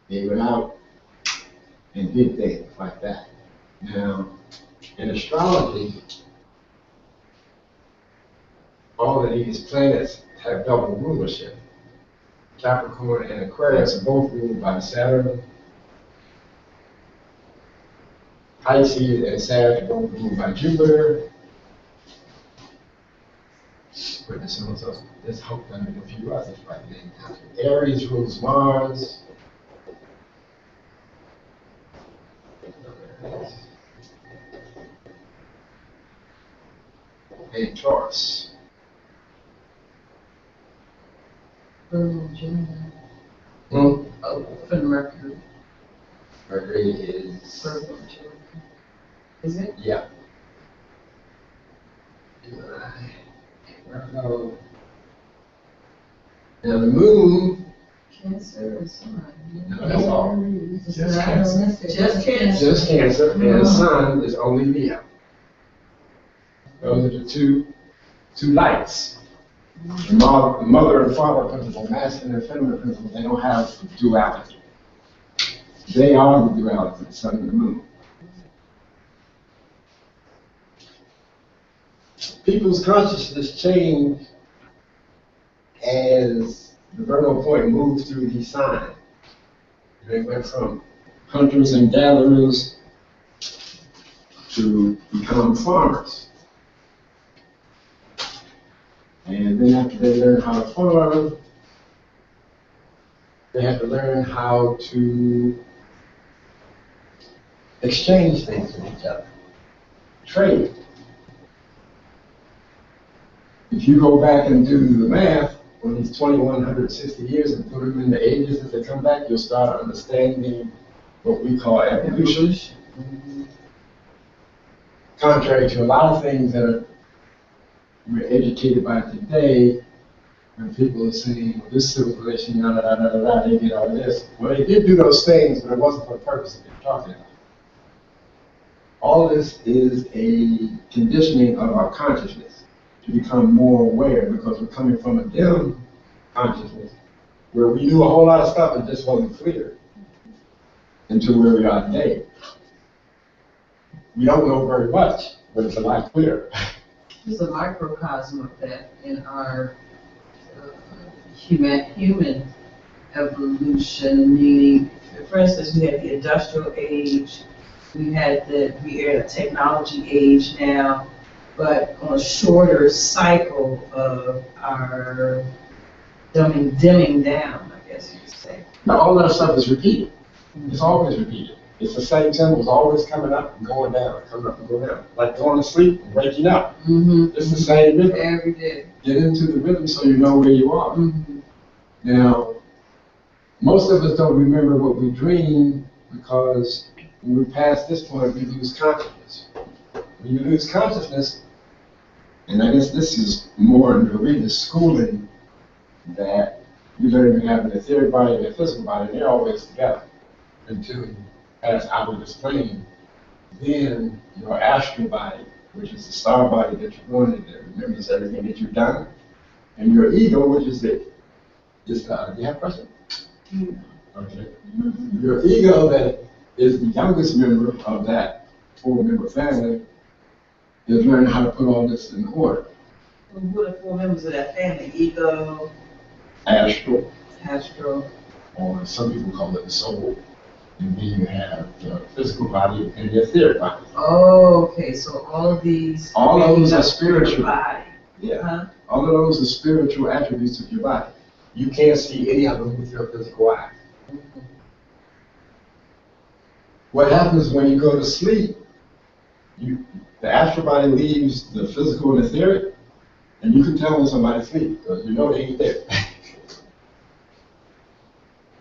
They went out and did things like that. Now, in astrology, all of these planets have double rulership. Capricorn and Aquarius are both ruled by Saturn Pisces and Sag are both ruled by Jupiter. But this also, let's hope that a few others right now. Aries rules Mars. And Taurus. Virgo, Gemini. Hmm? Oh, for the Mercury. Mercury is, Virgo, Gemini. Is it? yeah. Gemini, Virgo. Now the moon, Cancer or Sun? no, that's all. Just Cancer. Just Cancer. Just Cancer, and the sun is only Leo. Those are the two lights. The mother and father principle, masculine and feminine principle, they don't have duality. They are the duality, the sun and the moon. People's consciousness change as the vernal point moves through these signs. They went from hunters and gatherers to become farmers. And then after they learn how to farm, they have to learn how to exchange things with each other, trade. If you go back and do the math on these 2,160 years and put them in the ages as they come back, you'll start understanding what we call evolution. Contrary to a lot of things that we're educated by today, when people are saying, well, this civilization, yada, yada, yada, yada, they did all of this. Well, they did do those things, but it wasn't for the purpose that they're talking about. All of this is a conditioning of our consciousness to become more aware, because we're coming from a dim consciousness where we knew a whole lot of stuff and just wasn't clear until where we are today. We don't know very much, but it's a lot clearer. There's a microcosm of that in our human evolution, meaning, for instance, we had the industrial age, we are in a technology age now, but on a shorter cycle of our dimming down, I guess you could say. Now, all that stuff is repeated. It's always repeated. It's the same symbols always coming up and going down, coming up and going down. Like going to sleep and waking up. Mm-hmm. It's the same rhythm. Every day. Get into the rhythm so you know where you are. Mm-hmm. Now, most of us don't remember what we dream because when we pass this point, we lose consciousness. When you lose consciousness, and I guess this is more in the religious schooling, that you learn to have an etheric body and a physical body, and they're always together until you pass out of this plane. Then your astral body, which is the star body that you're born in, that remembers everything that you've done, and your ego, which is do you have a question? Okay. Your ego, that is the youngest member of that four-member family, is learning how to put all this in order. Well, what are four members of that family? Ego, Astral, or some people call it the soul. And then you have the physical body and the etheric body. Oh, okay. So all of these. All of those are make up spiritual. your body. Yeah. Huh? All of those are spiritual attributes of your body. You can't see any of them with your physical eye. What happens when you go to sleep? The astral body leaves the physical and etheric, and you can tell when somebody's asleep because you know they ain't there.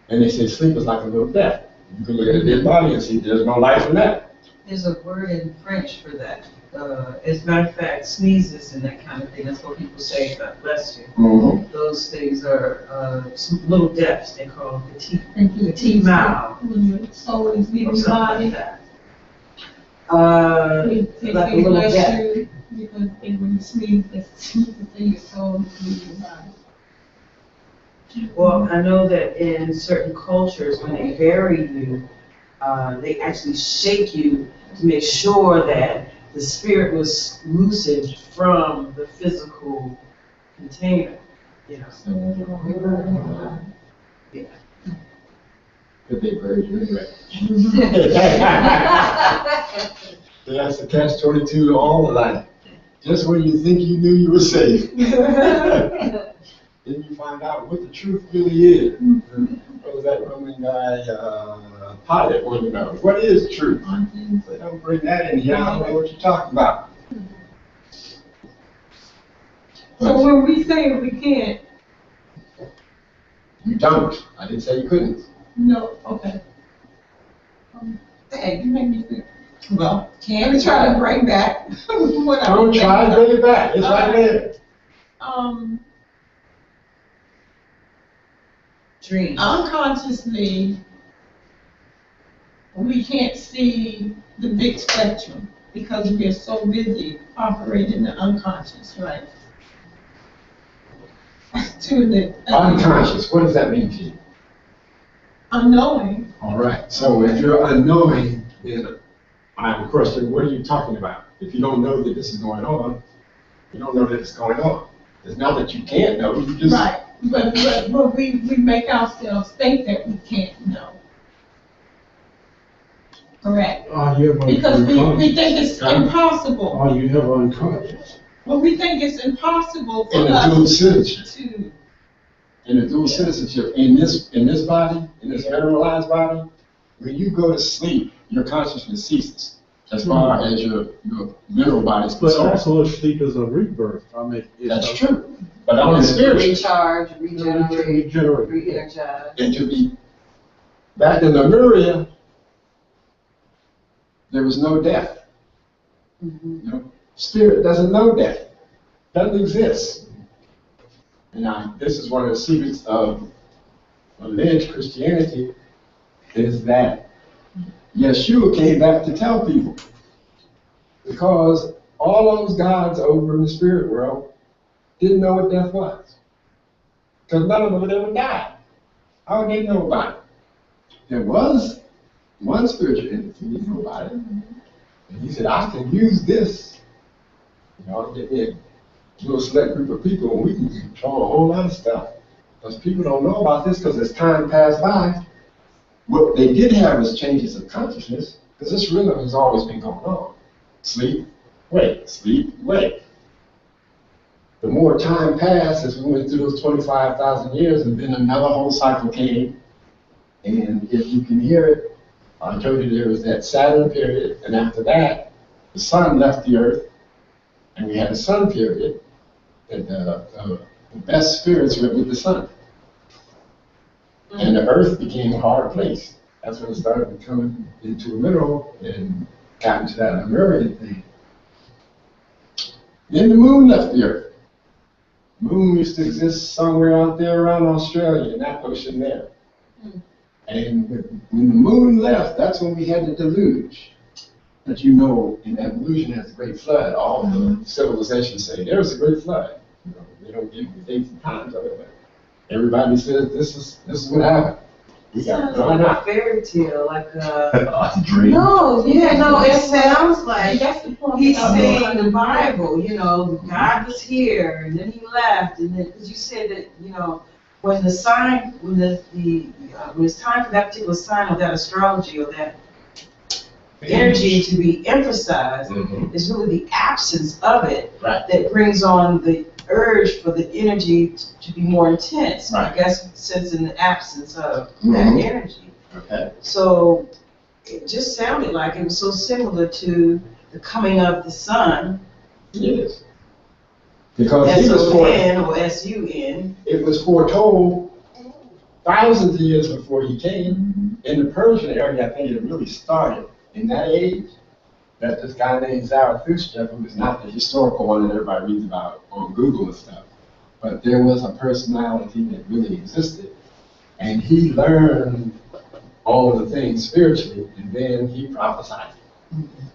And they say sleep is like a little death. You can look at a dead body and see there's no life in that. There's a word in French for that. As a matter of fact, sneezes and that kind of thing. That's what people say. God bless you. Mm-hmm. Those things are some little deaths. They call them Petit mal. When your soul is leaving Or your something like body, that. they Like a little bless death. you, because when you sneeze, that's to say your soul is leaving your body. Well, I know that in certain cultures, when they bury you, they actually shake you to make sure that the spirit was loosened from the physical container. You know. Yeah. But they buried you anyway. That's the catch-22 to all life. Just when you think you knew you were safe, then you find out what the truth really is. What was that Roman guy, Pilate, wanted to know, what is truth? So don't bring that in here, I don't know what you're talking about. So when we say we can't, You don't. I didn't say you couldn't. no, okay. Hey, you make me think. Well, Let me try to bring back what I Don't was try to thinking bring it back. It's right there. of. dream. Unconsciously, we can't see the big spectrum because we are so busy operating the unconscious, right? To the Unconscious, what does that mean to you? unknowing. All right, so if you're unknowing, then I'm questioning, what are you talking about? If you don't know that this is going on, you don't know that it's going on. It's not that you can't know, you just... Right, but we make ourselves think that we can't know. Correct. Because we think it's impossible. Are you ever unconscious? Well, we think it's impossible for In a dual us citizenship, to, in a dual citizenship, in this body, in this mineralized body, when you go to sleep, your consciousness ceases, as far as your mineral body is But concerned. also sleep is a rebirth. I mean, That's true, but on the spiritual, Recharge, regenerate, Regenerate. re-energize. and to be back in the Lemuria, there was no death. Mhm. You know, spirit doesn't know death, doesn't exist. And this is one of the secrets of alleged Christianity, is that Yeshua came back to tell people, because all those gods over in the spirit world didn't know what death was, because none of them had ever died. How would they know about it? There was one spiritual entity who knew about it, and he said, I can use this, to get me a little select group of people, and we can control a whole lot of stuff. Because people don't know about this, because as time passed by, what they did have was changes of consciousness, because this rhythm has always been going on. Sleep, wake, sleep, wake. The more time passed as we went through those 25,000 years, and then another whole cycle came, and if you can hear it, I told you there was that Saturn period, and after that, the sun left the earth, and we had a sun period, and the best spirits went with the sun. And the earth became a hard place. That's when it started becoming into a mineral and got into that Lemurian thing. Then the moon left the earth. Moon used to exist somewhere out there around Australia, in that ocean there. And when the moon left, that's when we had the deluge. That in evolution has a great flood. All the civilizations say there was a great flood. They don't give the dates and times of it, but everybody says this is what happened. We got Sounds drawn like a out. fairy tale, like a... That's a dream. No, it sounds like That's the point. he's of saying in the Bible, God was here, and then he left, and then, because you said that, when it's time for that particular sign of that astrology or that energy to be emphasized, Mhm. it's really the absence of it Right. that brings on the urge for the energy to be more intense. Right. I guess since in the absence of Mhm. that energy. Okay. So it just sounded like it was so similar to the coming of the sun, It is. Because S-O-N or S-U-N. it was foretold thousands of years before he came. In the Persian area, I think it really started in that age, that this guy named Zarathustra, who is not the historical one that everybody reads about on Google and stuff, but there was a personality that really existed, and he learned all of the things spiritually, and then he prophesied.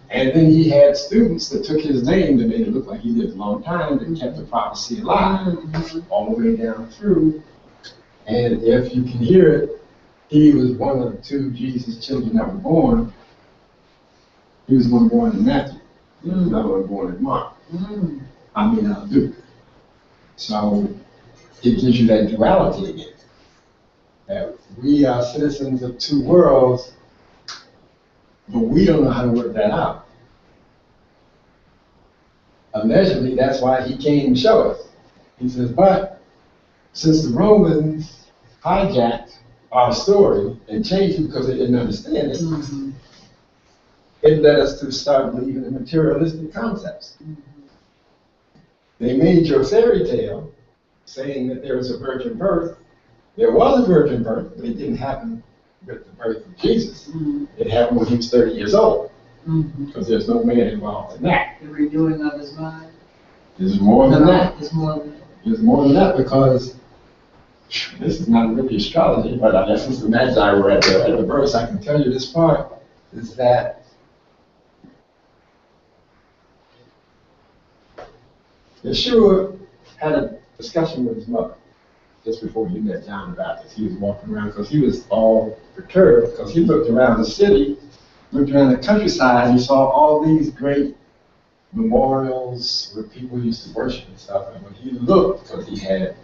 And then he had students that took his name that made it look like he lived a long time, that kept the prophecy alive all the way down through. And if you can hear it, he was one of the two Jesus children that were born. He was one born in Matthew, another one born in Mark. Luke. So it gives you that duality again. that we are citizens of two worlds, but we don't know how to work that out. Allegedly, that's why he came to show us. He says, but since the Romans hijacked our story and changed it because they didn't understand it, it led us to start believing in materialistic concepts. They made your fairy tale saying that there was a virgin birth. There was a virgin birth, but it didn't happen with the birth of Jesus. It happened when he was 30 years old, because there's no man involved in that. The renewing of his mind. There's more than that. There's more than that. There's more than that, because this is not really astrology, but I guess it's the Magi were at the verse. I can tell you this part is that Yeshua had a discussion with his mother just before he met John the Baptist. He was walking around because he was all perturbed, because he looked around the city, looked around the countryside, and he saw all these great memorials where people used to worship and stuff. And when he looked, because he had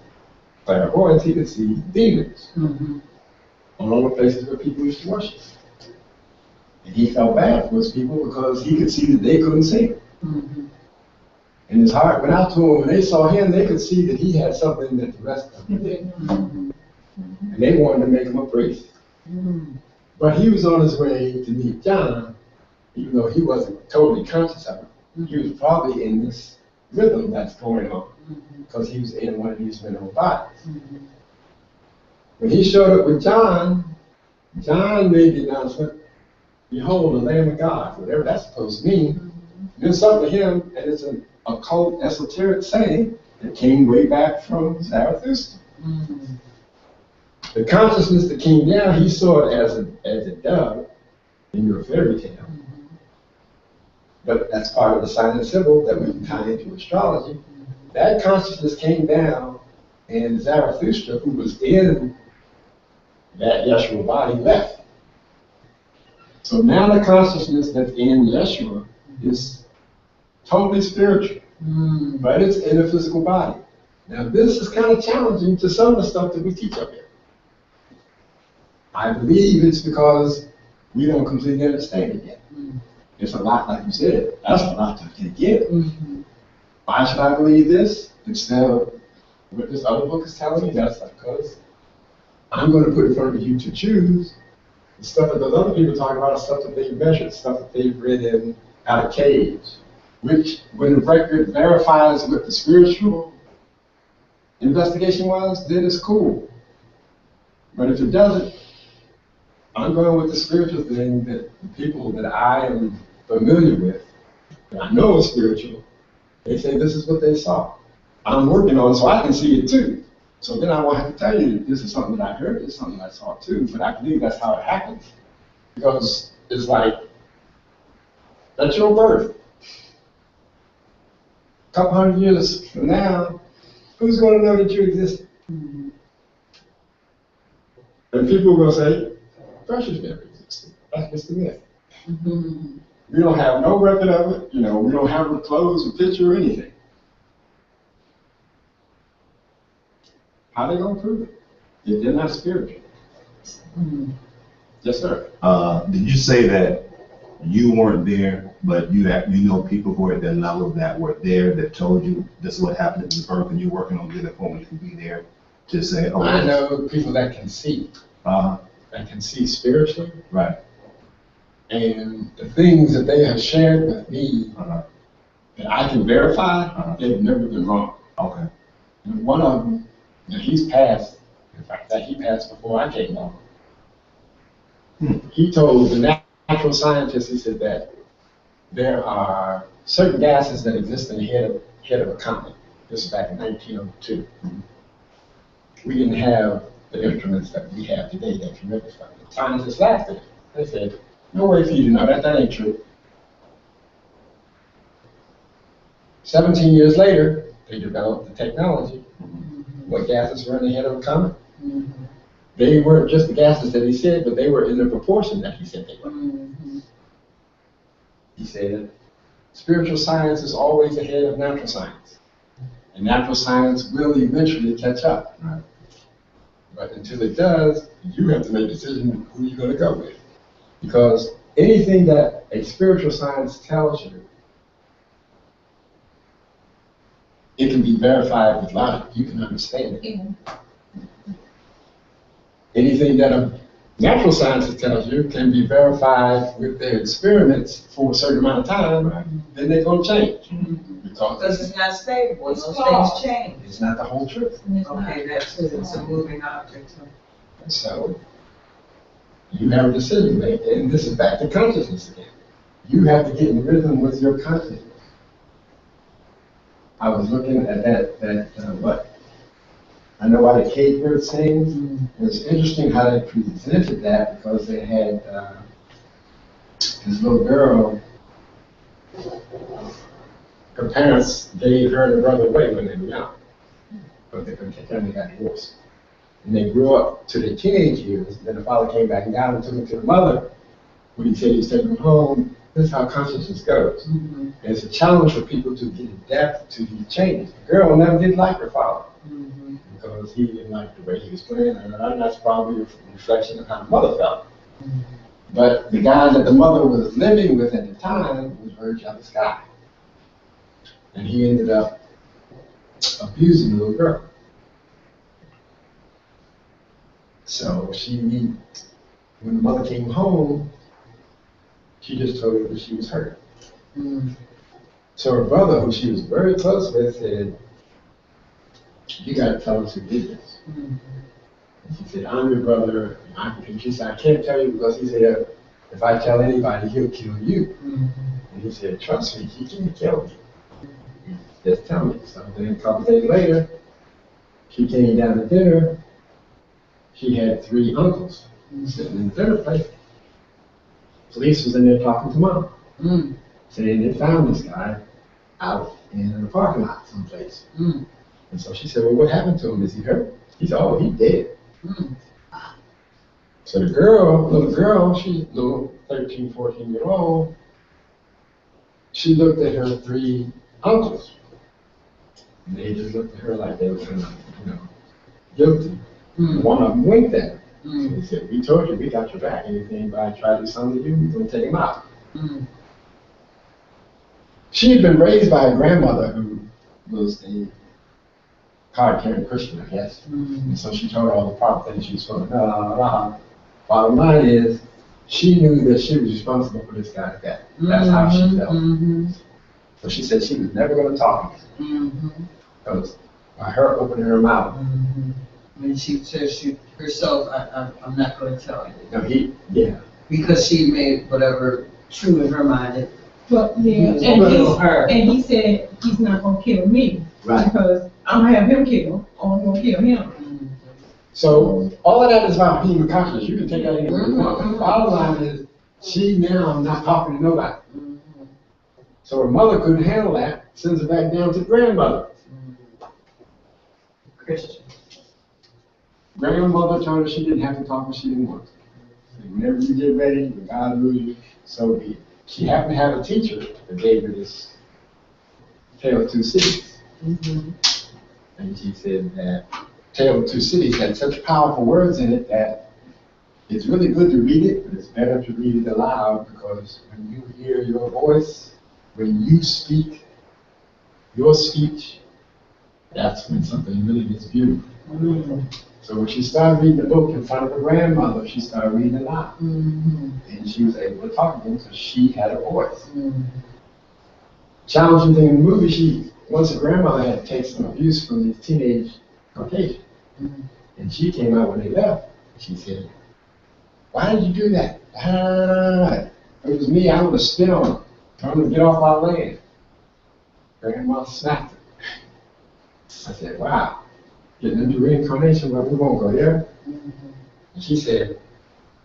clairvoyance, he could see demons on all the places where people used to worship. And he felt bad for those people because he could see that they couldn't see him. And his heart went out to him. When they saw him, they could see that he had something that the rest of them didn't. And they wanted to make him a priest. But he was on his way to meet John, even though he wasn't totally conscious of it. He was probably in this rhythm that's going on, because he was in one of these mineral bodies. When he showed up with John, John made the announcement, behold, the Lamb of God, whatever that's supposed to mean. Then something to him, and it's an occult, esoteric saying that came way back from Zarathustra. The consciousness that came down, he saw it as a dove in your fairy tale. But that's part of the sign and symbol that we can tie into astrology. That consciousness came down, and Zarathustra, who was in that Yeshua body, left. So now the consciousness that's in Yeshua is totally spiritual, but it's in a physical body. Now this is kind of challenging to some of the stuff that we teach up here. I believe it's because we don't completely understand it yet. It's a lot, like you said, that's a lot to take in. Why should I believe this instead of what this other book is telling me? That's because I'm going to put in front of you to choose the stuff that those other people talk about, stuff that they've measured, stuff that they've read in out of caves, which when the record verifies what the spiritual investigation was, then it's cool. But if it doesn't, I'm going with the spiritual thing that the people that I am familiar with, that I know is spiritual, they say this is what they saw. I'm working on it so I can see it too. So then I won't have to tell you that this is something that I heard, this is something I saw too, but I believe that's how it happens. Because it's like, that's your birth. A couple hundred years from now, who's going to know that you exist? And people are going to say, Precious never existed. That's just a myth. We don't have no record of it. We don't have a clothes, a picture, or anything. How are they going to prove it if they're not spiritual? Yes, sir. Did you say that you weren't there, but you know people who are at that level that were there that told you this is what happened at the birth, and you're working on getting a appointment to be there to say, oh, I know people that can see. That can see spiritually. Right. And the things that they have shared with me that I can verify, they've never been wrong. Okay. And one of them, he's passed. In fact, he passed before I came along. He told the natural scientists, he said that there are certain gases that exist in the head of a comet. This is back in 1902. We didn't have the instruments that we have today that can rectify it. The scientists laughed at it. They said, no way for you to know that, that ain't true. 17 years later, they developed the technology. What gases were in the head of a comet? They weren't just the gases that he said, but they were in the proportion that he said they were. He said, spiritual science is always ahead of natural science. And natural science will eventually catch up. But until it does, You have to make a decision who you're gonna go with. Because anything that a spiritual science tells you, it can be verified with logic. You can understand it. Yeah. Anything that a natural science tells you can be verified with their experiments for a certain amount of time, then they're gonna change. Because it's not stable, It's those flawed. things change. It's not the whole truth. Okay, that's it, it's a moving object. So you have a decision to make, and this is back to consciousness again. You have to get in rhythm with your consciousness. I was looking at what? I know why the cave bird sings. It's interesting how they presented that because they had this little girl. Her parents gave her and her brother away when they were young, but they couldn't take care of them. They got divorced. And they grew up to their teenage years. Then the father came back down and took them to the mother. When he said he was taking them home, this is how consciousness goes. And it's a challenge for people to get adapted to these changes. The girl never did like her father because he didn't like the way he was playing, and that's probably a reflection of how the mother felt. But the guy that the mother was living with at the time was very jealous guy. And he ended up abusing the little girl. So when the mother came home, she just told her that she was hurt. So her brother, who she was very close with, said, "You got to tell us who did this." And she said, "I'm your brother." And she said, "I can't tell you because he said, if I tell anybody, he'll kill you." And he said, "Trust me, he can't kill me. Just tell me." So then a couple days later, she came down to dinner. She had 3 uncles sitting in the dinner plate. Police was in there talking to Mom, saying they found this guy out in the parking lot someplace. And so she said, "Well, what happened to him? Is he hurt?" He said, "Oh, he's dead." So the little girl, she's a little 13, 14-year-old, she looked at her 3 uncles. And they just looked at her like they were kind of, guilty. One of them winked at her. So he said, "We told you, we got your back. Anything anybody try to do something to you, we're going to take him out." She had been raised by a grandmother who was a card-carrying Christian, I guess. And so she told her all the proper things she was supposed to know. Bottom line is, she knew that she was responsible for this guy's death. That's how she felt. So she said she was never going to talk to him. Because by her opening her mouth. When she says herself, I'm not going to tell you. No, Because she made whatever true in her mind. But yeah, and he said he's not gonna kill me because I'm gonna have him killed, or I'm gonna kill him. So all of that is about being conscious. You can take that anywhere you want. The bottom line is, she now not talking to nobody. So her mother couldn't handle that, sends her back down to the grandmother. Christian. Grandmother told her she didn't have to talk when she didn't want to. So whenever you get ready, when God moves you, so be it. She happened to have a teacher that gave her this Tale of Two Cities. And she said that Tale of Two Cities had such powerful words in it that it's really good to read it, but it's better to read it aloud, because when you hear your voice, when you speak your speech, that's when something really gets beautiful. So when she started reading the book in front of her grandmother, she started reading it aloud. And she was able to talk again because she had a voice. Challenging thing in the movie, once her grandmother had taken some abuse from these teenage Caucasians. And she came out when they left. She said, "Why did you do that?" If it was me, I would have spit on them, told them to get off our land. Grandma snapped her. I said, "Wow, getting into reincarnation, but we won't go there." And she said,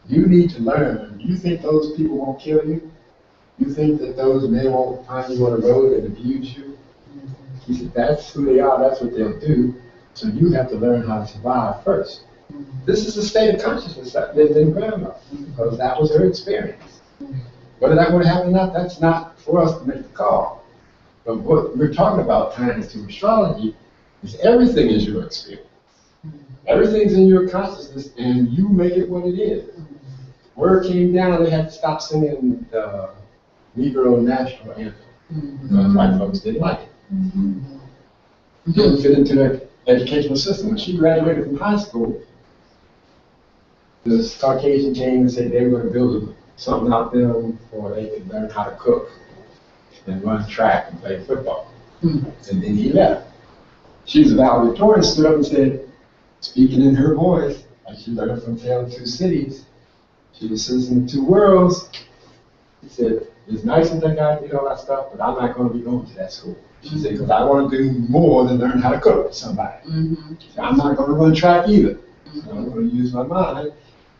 "You need to learn. You think those people won't kill you? You think that those men won't find you on the road and abuse you?" He said, "That's who they are. That's what they'll do. So you have to learn how to survive first." This is the state of consciousness that lived in grandma, because that was her experience. Whether that would happen or not, that's not for us to make the call. But what we're talking about tying to astrology is everything is your experience. Everything's in your consciousness, and you make it what it is. Word came down, they had to stop singing the Negro national anthem. Because white folks didn't like it. It didn't fit into their educational system. When she graduated from high school, this Caucasian came and said they were going to build something out there where they could learn how to cook and run track and play football. And then he left. She was a valedictorian, stood up and said, speaking in her voice, like she learned from Tale of Two Cities, she was citizen of two worlds. She said, it's nice and think I did all that stuff, but I'm not going to be going to that school. She said, because I want to do more than learn how to cook for somebody. She said, I'm not going to run track either. So I'm going to use my mind.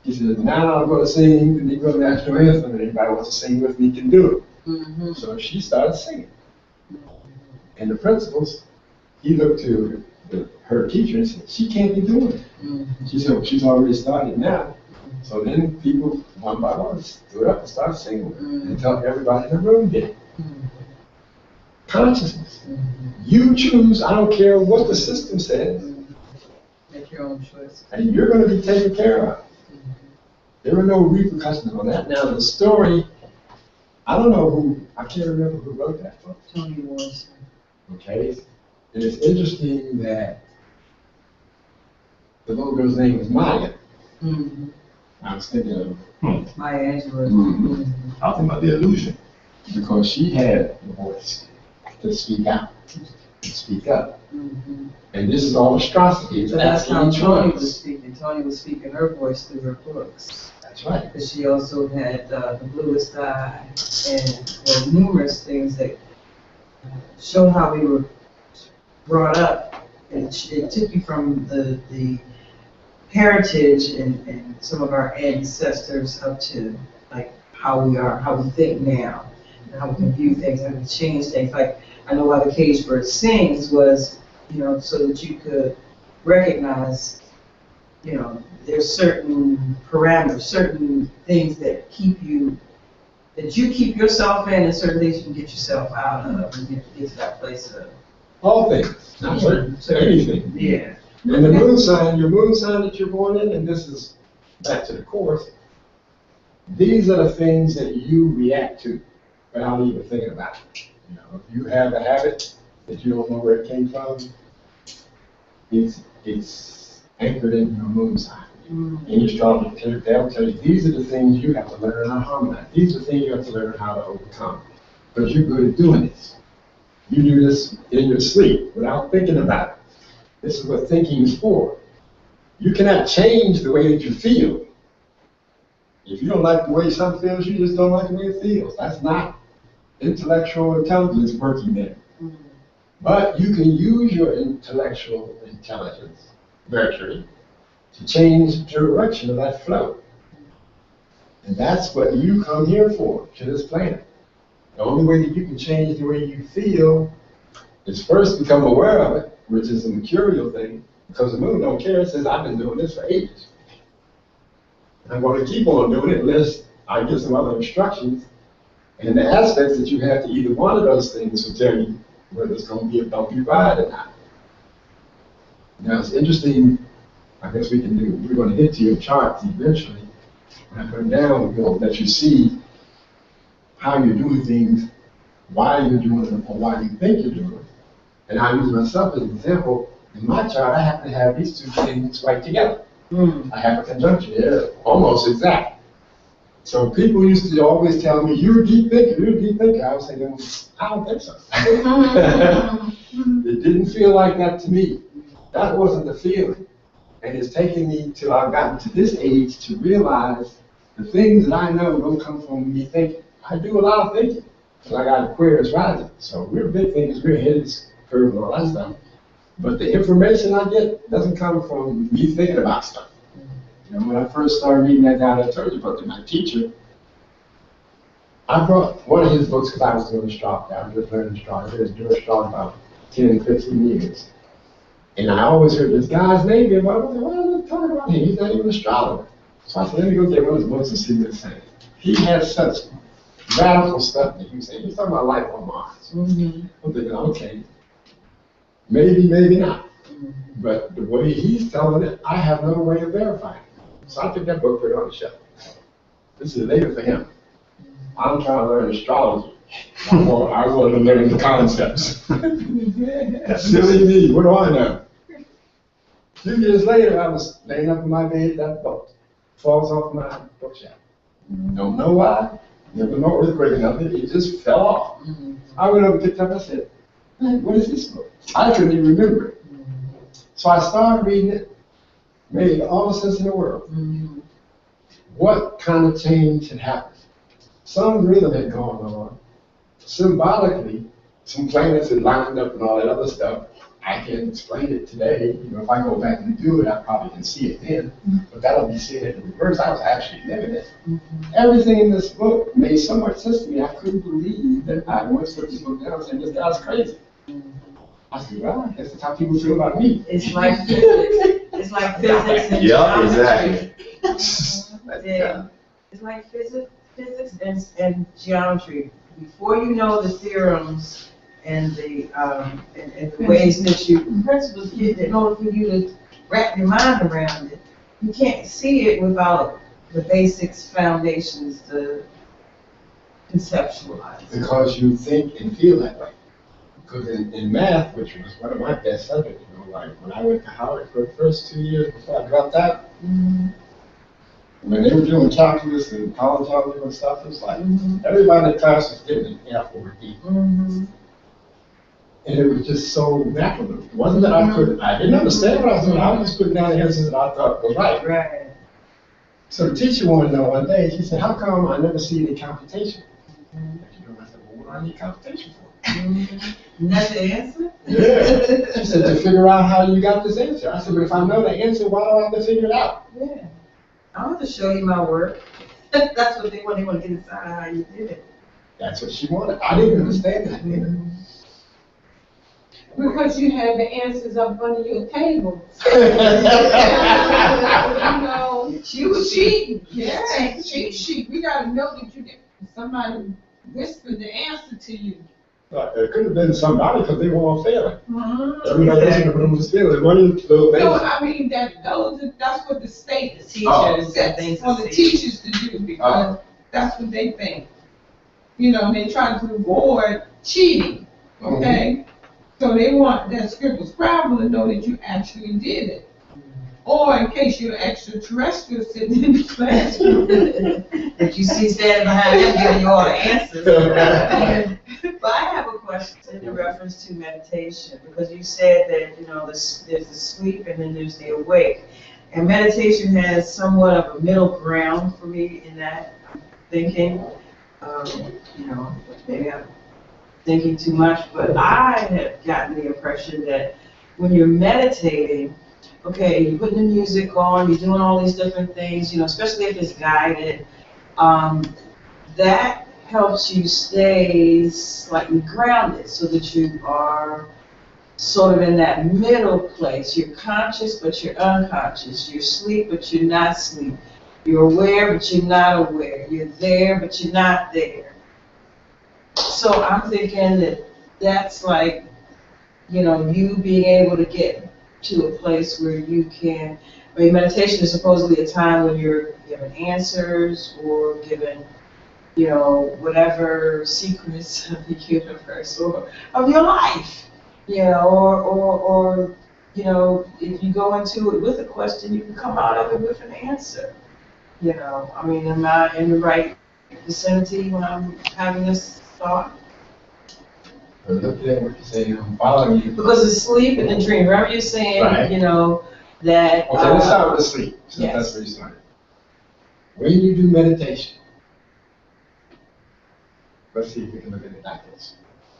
She said, now I'm going to sing the Negro national anthem, and anybody wants to sing with me can do it. So she started singing. And the principals, he looked to her teacher and said, she can't be doing it. She said, well, she's already started now. So then people, one by one, stood up and started singing until everybody in the room did. Consciousness. You choose, I don't care what the system says. Make your own choice. And you're going to be taken care of. There were no repercussions on that. Now, the story, I don't know who, I can't remember who wrote that book. Tony Morrison. Okay? And it's interesting that the little girl's name was Maya. I was thinking of Maya Angelou. I was thinking about the illusion. because she had the voice to speak out, to speak up. And this is all atrocity. So that's how asking Tony choice. was speaking. Tony was speaking her voice through her books. That's right. Because she also had The Bluest Eye and numerous things that show how we were brought up. And it took you from the heritage and some of our ancestors up to like how we are, how we think now, and how we can view things, how we change things. Like I know why the cage bird sings was, you know, so that you could recognize, you know, there's certain parameters, certain things that keep you, that you keep yourself in, and certain things you can get yourself out of, and get to that place of. All things, not certain, anything. Yeah. And the moon sign, your moon sign that you're born in, and this is back to the course, these are the things that you react to without even thinking about it. You know, if you have a habit that you don't know where it came from, it's anchored in your moon sign. And your astrology, they'll tell you, these are the things you have to learn how to harmonize. These are the things you have to learn how to overcome. Because you're good at doing this. You do this in your sleep without thinking about it. This is what thinking is for. You cannot change the way that you feel. If you don't like the way something feels, you just don't like the way it feels. That's not intellectual intelligence working there. But you can use your intellectual intelligence, Mercury, to change the direction of that flow. And that's what you come here for, to this planet. The only way that you can change the way you feel is first become aware of it, which is a mercurial thing, because the moon don't care. It says, I've been doing this for ages. I'm going to keep on doing it unless I give some other instructions. And the aspects that you have to either one of those things will tell you whether it's going to be a bumpy ride or not. Now, it's interesting. I guess we're going to get to your charts eventually. When I put them down, we'll let you see how you're doing things, why you're doing them, or why you think you're doing them. And I use myself as an example. In my chart, I happen to have these two things right together. I have a conjunction here, almost exact. So people used to always tell me, you're a deep thinker, you're a deep thinker. I was thinking, I don't think so. It didn't feel like that to me. That wasn't the feeling. And it's taken me till I've gotten to this age to realize the things that I know don't come from me thinking. I do a lot of thinking. So I got Aquarius rising. So we're big thinkers, we're ahead of the curve and all that stuff. But the information I get doesn't come from me thinking about stuff. You know, when I first started reading that guy that I told you about, my teacher, I brought one of his books because I was doing astrology. I was just learning astrology. I was doing astrology about 10, 15 years. And I always heard this guy's name, and I was like, what are they talking about him? He's not even an astrologer. So I said, let me go get one of his books and see what it's saying. He has such radical stuff that he was saying. He's talking about life on Mars. I'm thinking, okay, maybe, maybe not. But the way he's telling it, I have no way of verifying. So I took that book, put it on the shelf. This is later for him. I'm trying to learn astrology. I want to learn the concepts. Silly me, what do I know? 2 years later, I was laying up in my bed, that book falls off my bookshelf. Don't know why, never know earthquake or nothing, it just fell off. I went over and picked it up, I said, "Man, what is this book?" I couldn't even remember it. So I started reading it, made all the sense in the world. What kind of change had happened? Some rhythm had gone on. Symbolically, some planets had lined up and all that other stuff. I can't explain it today. You know, if I go back and do it, I probably can see it then. But that'll be seeing it in reverse. I was actually living it. Everything in this book made so much sense to me. I couldn't believe that I once put this book down saying, this guy's crazy. I said, well, I guess that's how people feel about me. It's like physics. It's like physics and Yeah, geometry. exactly. Yeah. It's like physics and geometry. Before you know the theorems and the ways that you principles get in order for you to wrap your mind around it, you can't see it without the basics, foundations, to conceptualize. Because you think and feel that way. Because in math, which was one of my best subjects, you know, like when I went to Howard for the first 2 years before I dropped out, when they were doing calculus and college algebra and stuff, it was like everybody in the class was getting an F or a D. And it was just so natural. It wasn't that I didn't understand what I was doing. I was just putting down the answers that I thought was right. Right. So the teacher wanted to know one day, she said, how come I never see any computation? I said, well, what do I need computation for? That's the answer? Yeah. She said, to figure out how you got this answer. I said, but if I know the answer, why do I have to figure it out? Yeah. I want to show you my work. That's what they want. They want to get inside how you did it. That's what she wanted. I didn't understand that either. Because you had the answers up under your table. You know, She was cheating. Yeah, cheat sheet. We gotta know that you did. Somebody whispered the answer to you. It could have been somebody because they were all failing. Mm-hmm. Everybody else in the room was failing. One little So, thing. I mean, that's what the state teachers sets and things for the teachers to do, because that's what they think. You know, they try to avoid cheating, okay? So they want that scribble scrabble to know that you actually did it. Or in case you're extraterrestrial sitting in the classroom. That you see standing behind them giving you all the answers. But I have a question in reference to meditation, because you said that, you know, there's the sleep and then there's the awake. And meditation has somewhat of a middle ground for me in that thinking. You know, maybe I'm thinking too much, but I have gotten the impression that when you're meditating, okay, you're putting the music on, you're doing all these different things, you know, especially if it's guided, that helps you stay slightly grounded so that you are sort of in that middle place. You're conscious, but you're unconscious. You're asleep, but you're not asleep. You're aware, but you're not aware. You're there, but you're not there. So I'm thinking that that's like, you know, you being able to get to a place where you can, I mean, meditation is supposedly a time when you're given answers or given, you know, whatever secrets of the universe or of your life, you know, or you know, if you go into it with a question, you can come out of it with an answer. You know, I mean, am I in the right vicinity when I'm having this thought? Look at what you say, I'm following you. Because it's sleep and the dream. Remember you saying, Right. you know, that. Okay, let's start with the sleep, since yes. that's where you started. When you do meditation, let's see if we can look at it like this.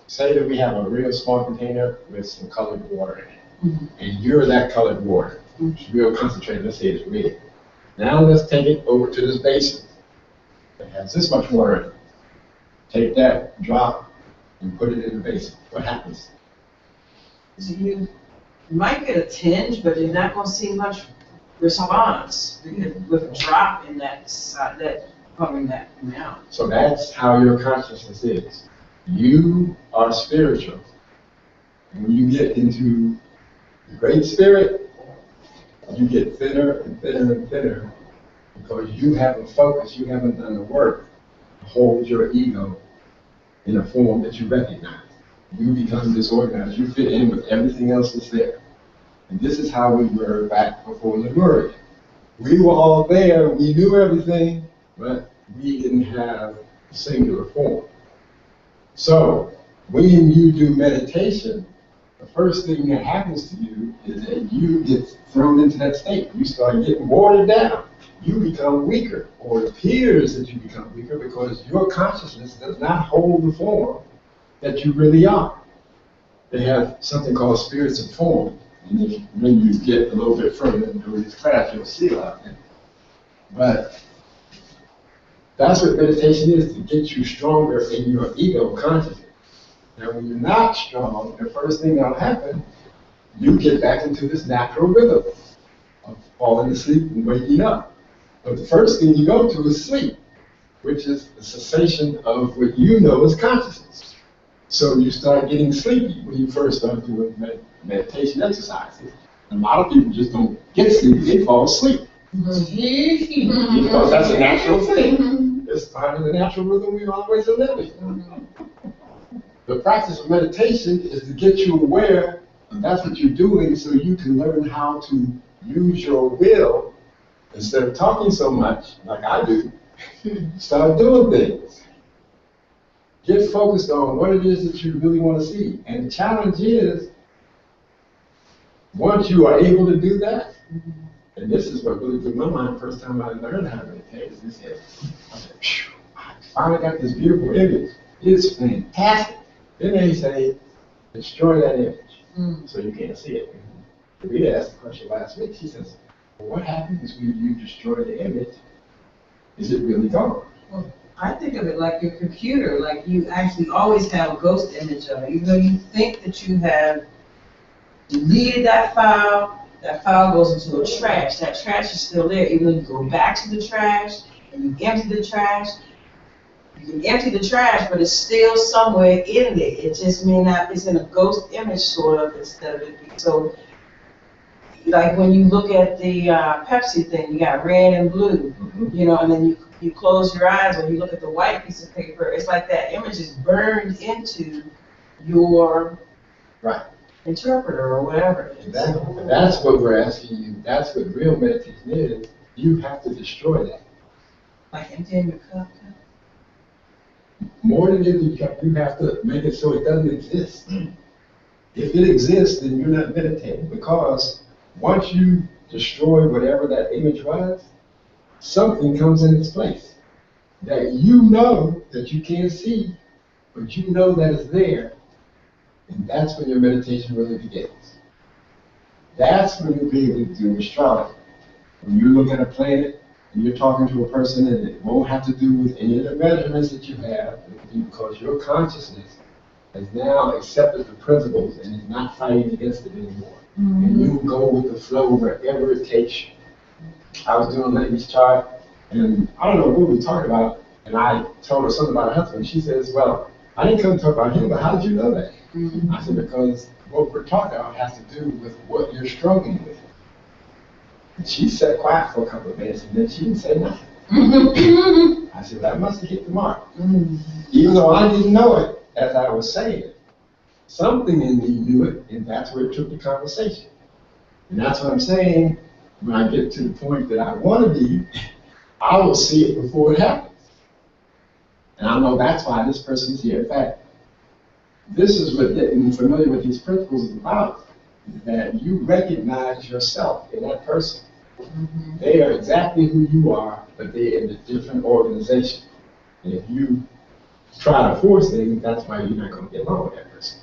Say that we have a real small container with some colored water in it, and you're that colored water. It's real concentrated, let's say it's red. Now let's take it over to this basin. It has this much water in it. Take that drop and put it in the basin. What happens? So you might get a tinge, but you're not going to see much response with a drop in that side, that covering that amount. So that's how your consciousness is. You are spiritual. When you get into Great spirit, you get thinner and thinner and thinner because you haven't focused, you haven't done the work to hold your ego in a form that you recognize. You become disorganized, you fit in with everything else that's there. And this is how we were back before Lemuria. We were all there, we knew everything, but we didn't have singular form. So, when you do meditation, the first thing that happens to you is that you get thrown into that state. You start getting watered down. You become weaker, or it appears that you become weaker because your consciousness does not hold the form that you really are. They have something called spirits of form. And when you get a little bit further into this class, you'll see a lot of that. But that's what meditation is, to get you stronger in your ego consciousness. Now, when you're not strong, the first thing that'll happen, you get back into this natural rhythm of falling asleep and waking up. But the first thing you go to is sleep, which is the cessation of what you know as consciousness. So you start getting sleepy when you first start doing meditation exercises. A lot of people just don't get sleepy, they fall asleep. Because that's a natural thing. It's part of the natural rhythm we always are living. The practice of meditation is to get you aware that that's what you're doing so you can learn how to use your will instead of talking so much, like I do. Start doing things. Get focused on what it is that you really want to see. And the challenge is, once you are able to do that, and this is what really blew my mind the first time I learned how to meditate, is this here. I said, phew, I finally got this beautiful image. It's fantastic. Then they say, destroy that image, so you can't see it. Rita asked the question last week. She says, well, what happens when you destroy the image? Is it really gone? Well, I think of it like your computer, like you actually always have a ghost image of it. Even though you think that you have deleted that file goes into a trash. That trash is still there, even though you go back to the trash and you empty the trash. You can empty the trash, but it's still somewhere in there. It just may not, it's in a ghost image sort of instead of it. So, like when you look at the Pepsi thing, you got red and blue, you know, and then you close your eyes or you look at the white piece of paper. It's like that image is burned into your interpreter or whatever. That's what we're asking you. That's what real meditation is. You have to destroy that. Like emptying your cup. More than empty your cup, you have to make it so it doesn't exist. If it exists, then you're not meditating, because once you destroy whatever that image was, something comes in its place that you know that you can't see, but you know that it's there. And that's when your meditation really begins. That's when you'll be able to do astrology. When you look at a planet and you're talking to a person, and it won't have to do with any of the measurements that you have, it'll be because your consciousness has now accepted the principles and is not fighting against it anymore. And you go with the flow wherever it takes you. I was doing a lady's chart, and I don't know what we were talking about, and I told her something about her husband. She says, well, I didn't come to talk about him, but how did you know that? I said, because what we're talking about has to do with what you're struggling with. And she sat quiet for a couple of minutes, and then she didn't say nothing. I said, that must have hit the mark. Even though I didn't know it as I was saying it. Something in me knew it, and that's where it took the conversation. And that's what I'm saying. When I get to the point that I want to be, I will see it before it happens. And I know that's why this person's here. In fact, this is what getting familiar with these principles is about, is that you recognize yourself in that person. They are exactly who you are, but they're in a different organization. And if you try to force things, that's why you're not going to get along with that person.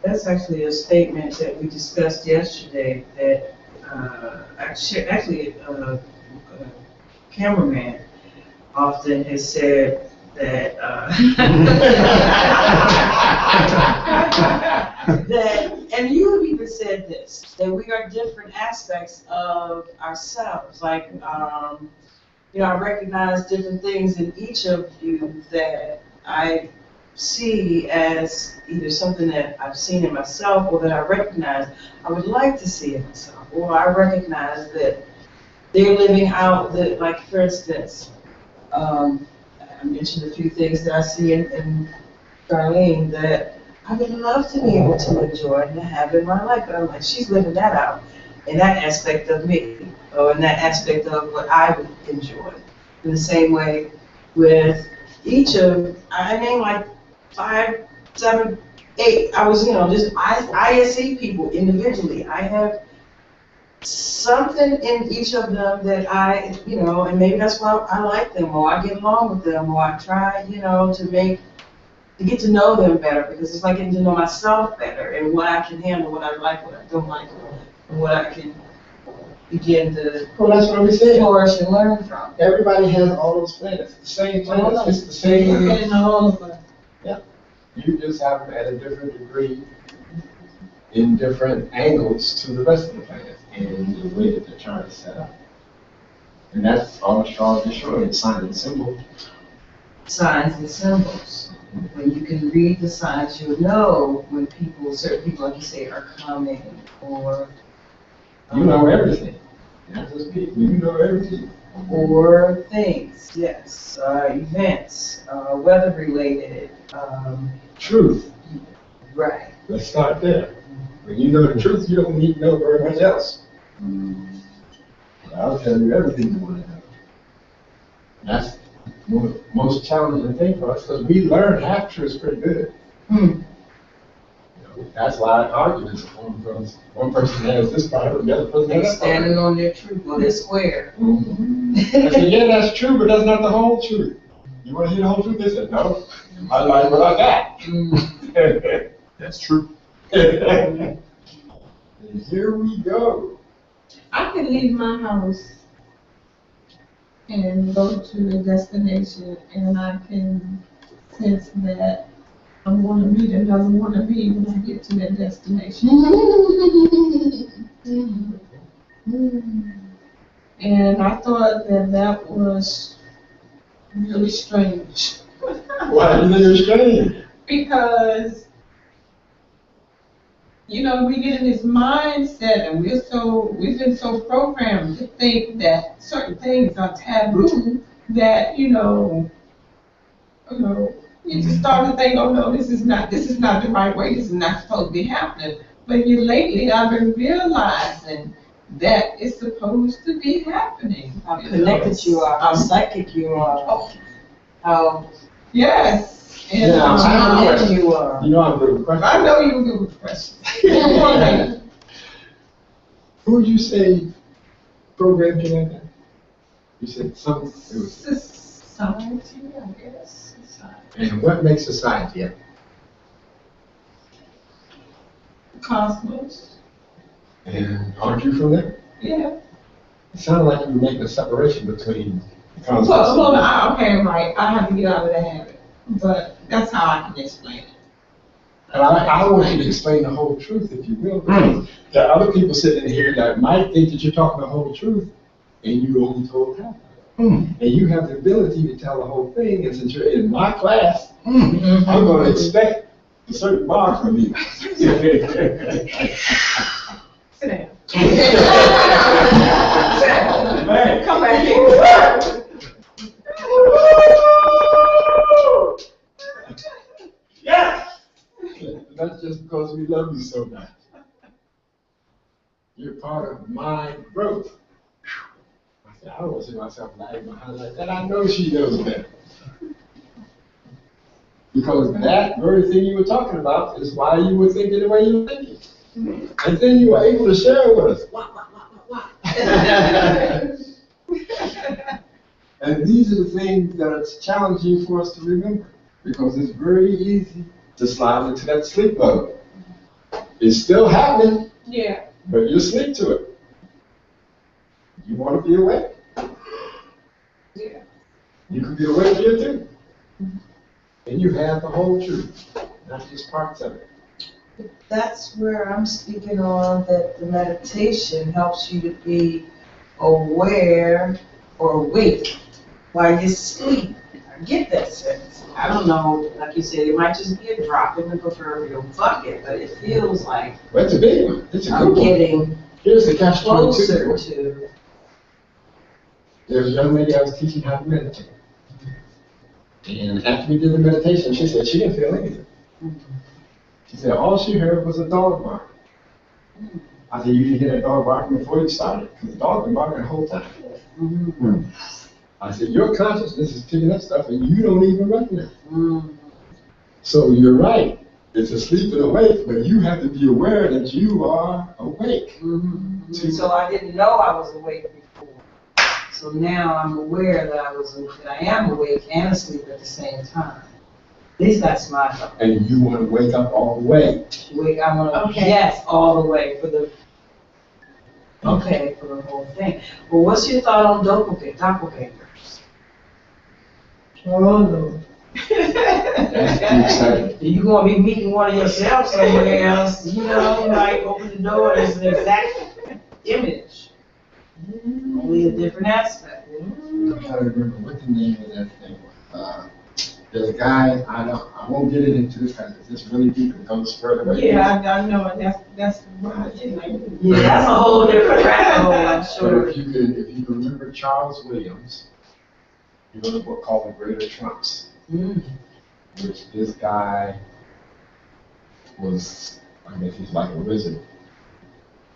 That's actually a statement that we discussed yesterday that a cameraman often has said that that, and you have even said this, that we are different aspects of ourselves. Like, you know, I recognize different things in each of you that I see as either something that I've seen in myself or that I recognize, I would like to see in myself. Or I recognize that they're living out the, like for instance, I mentioned a few things that I see in Darlene that I would love to be able to enjoy and to have in my life. But I'm like, she's living that out in that aspect of me, or in that aspect of what I would enjoy. In the same way with each of, I named like 5, 7, 8. I was, just ISE people individually. I have something in each of them that I, and maybe that's why I like them, or I get along with them, or I try, to get to know them better, because it's like getting to know myself better and what I can handle, what I like, what I don't like, and what I can begin to Well, that's what we said. flourish and learn from. Everybody has all those planets, the same planets, it's the same. And all of us. You just have them at a different degree, in different angles to the rest of the planets, and the way that the chart is set up. And that's all astrology showing, sign and symbol. Signs and symbols. When you can read the signs, you'll know when certain people, like you say, are coming, or You know everything. Not just people, you know everything. or things, yes, events, weather related, Truth, right. let's start there. When you know the truth, you don't need to know very much else. I'll tell you everything you want to know. That's one of the most challenging thing for us, because we learn half truths pretty good. That's why arguments are formed, because one person has this problem, the other person They're has that standing on their truth, or they're square. problem. I said, yeah, that's true, but that's not the whole truth. You want to hear the whole truth? They said, no. I like what I got. That's true. And here we go. I can leave my house and go to a destination, and I can sense that I'm going to meet another one of me when I get to that destination. And I thought that was really strange. Why do you think it's strange? Because, we get in this mindset, and we've been so programmed to think that certain things are taboo, that, you just start to think, oh no, this is not the right way, this is not supposed to be happening. But lately I've been realizing that it's supposed to be happening. How connected you are, how psychic you are, how Yes. And Yeah, how you are. You know I'm good with questions. I know you were good with questions. Who would you say programmed you like that? You said something. It was, Society, I guess. Society. and what makes society up? Cosmos. And aren't you from there? Yeah. It sounded like you were making a separation between the cosmos. Okay, right. I have to get out of that habit. But that's how I can explain it. And I want you to explain the whole truth, if you will, because there are other people sitting in here that might think that you're talking the whole truth, and you only told half of it. And you have the ability to tell the whole thing, and since you're in my class, I'm going to expect a certain bar from you. Sit down. Man. Come back here. Yes! That's just because we love you so much. You're part of my growth. I said, I don't want to see myself lagging behind like that. I know she knows better. Because that very thing you were talking about is why you were thinking the way you were thinking. And then you were able to share it with us. And these are the things that are challenging for us to remember, because it's very easy to slide into that sleep mode. It's still happening, Yeah. but you sleep to it. You want to be awake? Yeah. You can be awake here too. And you have the whole truth, not just parts of it. That's where I'm speaking on, that the meditation helps you to be aware or awake while you sleep. I get that sense. I don't know, like you said, it might just be a drop in the proverbial bucket, but it feels like Well, it's a big one. It's a good I'm one. getting Here's the catch closer 22. to. There's a young lady I was teaching how to meditate. And after we did the meditation, she said she didn't feel anything. She said all she heard was a dog bark. I said, you didn't hear that dog barking before you started, because the dog been barking the whole time. I said, your consciousness is picking up stuff and you don't even recognize it. So you're right. It's asleep and awake, but you have to be aware that you are awake. So I didn't know I was awake before. So now I'm aware that I am awake and asleep at the same time. At least that's my thought. And you want to wake up all the way. I want to, Okay. yes, all the way for the whole thing. Well, what's your thought on doppelgangers? Oh, no. That's too exciting. You gonna be meeting one of yourself somewhere else, like open the door, there's an exact image. Only a different aspect. I'm trying to remember what the name of that thing was. There's a guy, I won't get it into this because it's really deep and goes further away. Yeah, I know, and that's what I did like. Yeah, that's a whole different rabbit hole, I'm But sure. if you remember Charles Williams, he wrote a book called The Greater Trumps, which this guy was, I guess he's like a wizard.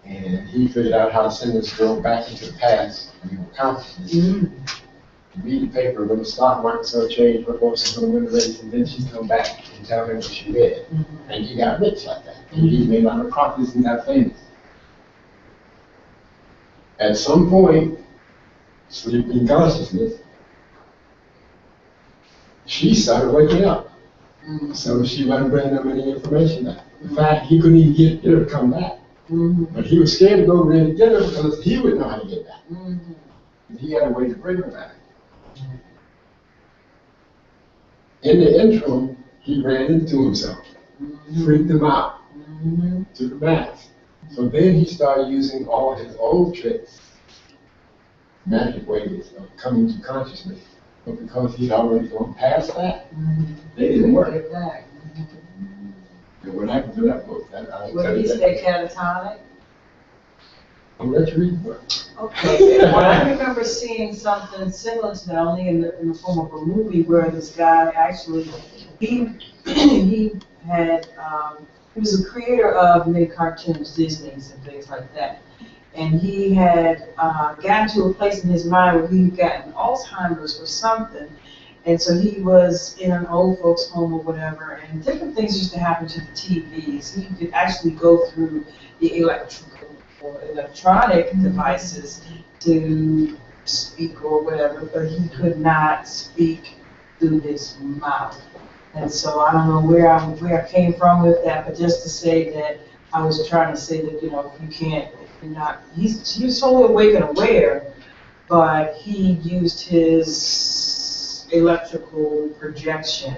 And he figured out how to send this girl back into the past and consciousness. You read the paper, when the stock market's gonna change, what goes to the win the race, and then she's come back and tell him what she read. And he got rich like that. And he made a lot of profits and got famous. At some point, sleeping consciousness, she started waking up. So she wasn't bringing them any information back. In fact, he couldn't even get her to come back. But he was scared to go over there to get her because he would know how to get back. He had a way to bring her back. In the interim, he ran into himself, freaked him out, to the max. So then he started using all his old tricks, magic ways of coming to consciousness. But because he'd already gone past that, they didn't work. And what happened to that book? What did he say, catatonic? I'm going to let you read the book. Okay, well, I remember seeing something similar to that, only in the form of a movie where this guy actually, he was a creator of many cartoons, Disney's and things like that. And he had gotten to a place in his mind where he'd gotten Alzheimer's or something. And so he was in an old folks home or whatever, and different things used to happen to the TVs. He could actually go through the electronic devices to speak or whatever, but he could not speak through his mouth. And so I don't know where I came from with that, but just to say that I was trying to say that, if you can't, if you're not, he was totally awake and aware, but he used his electrical projection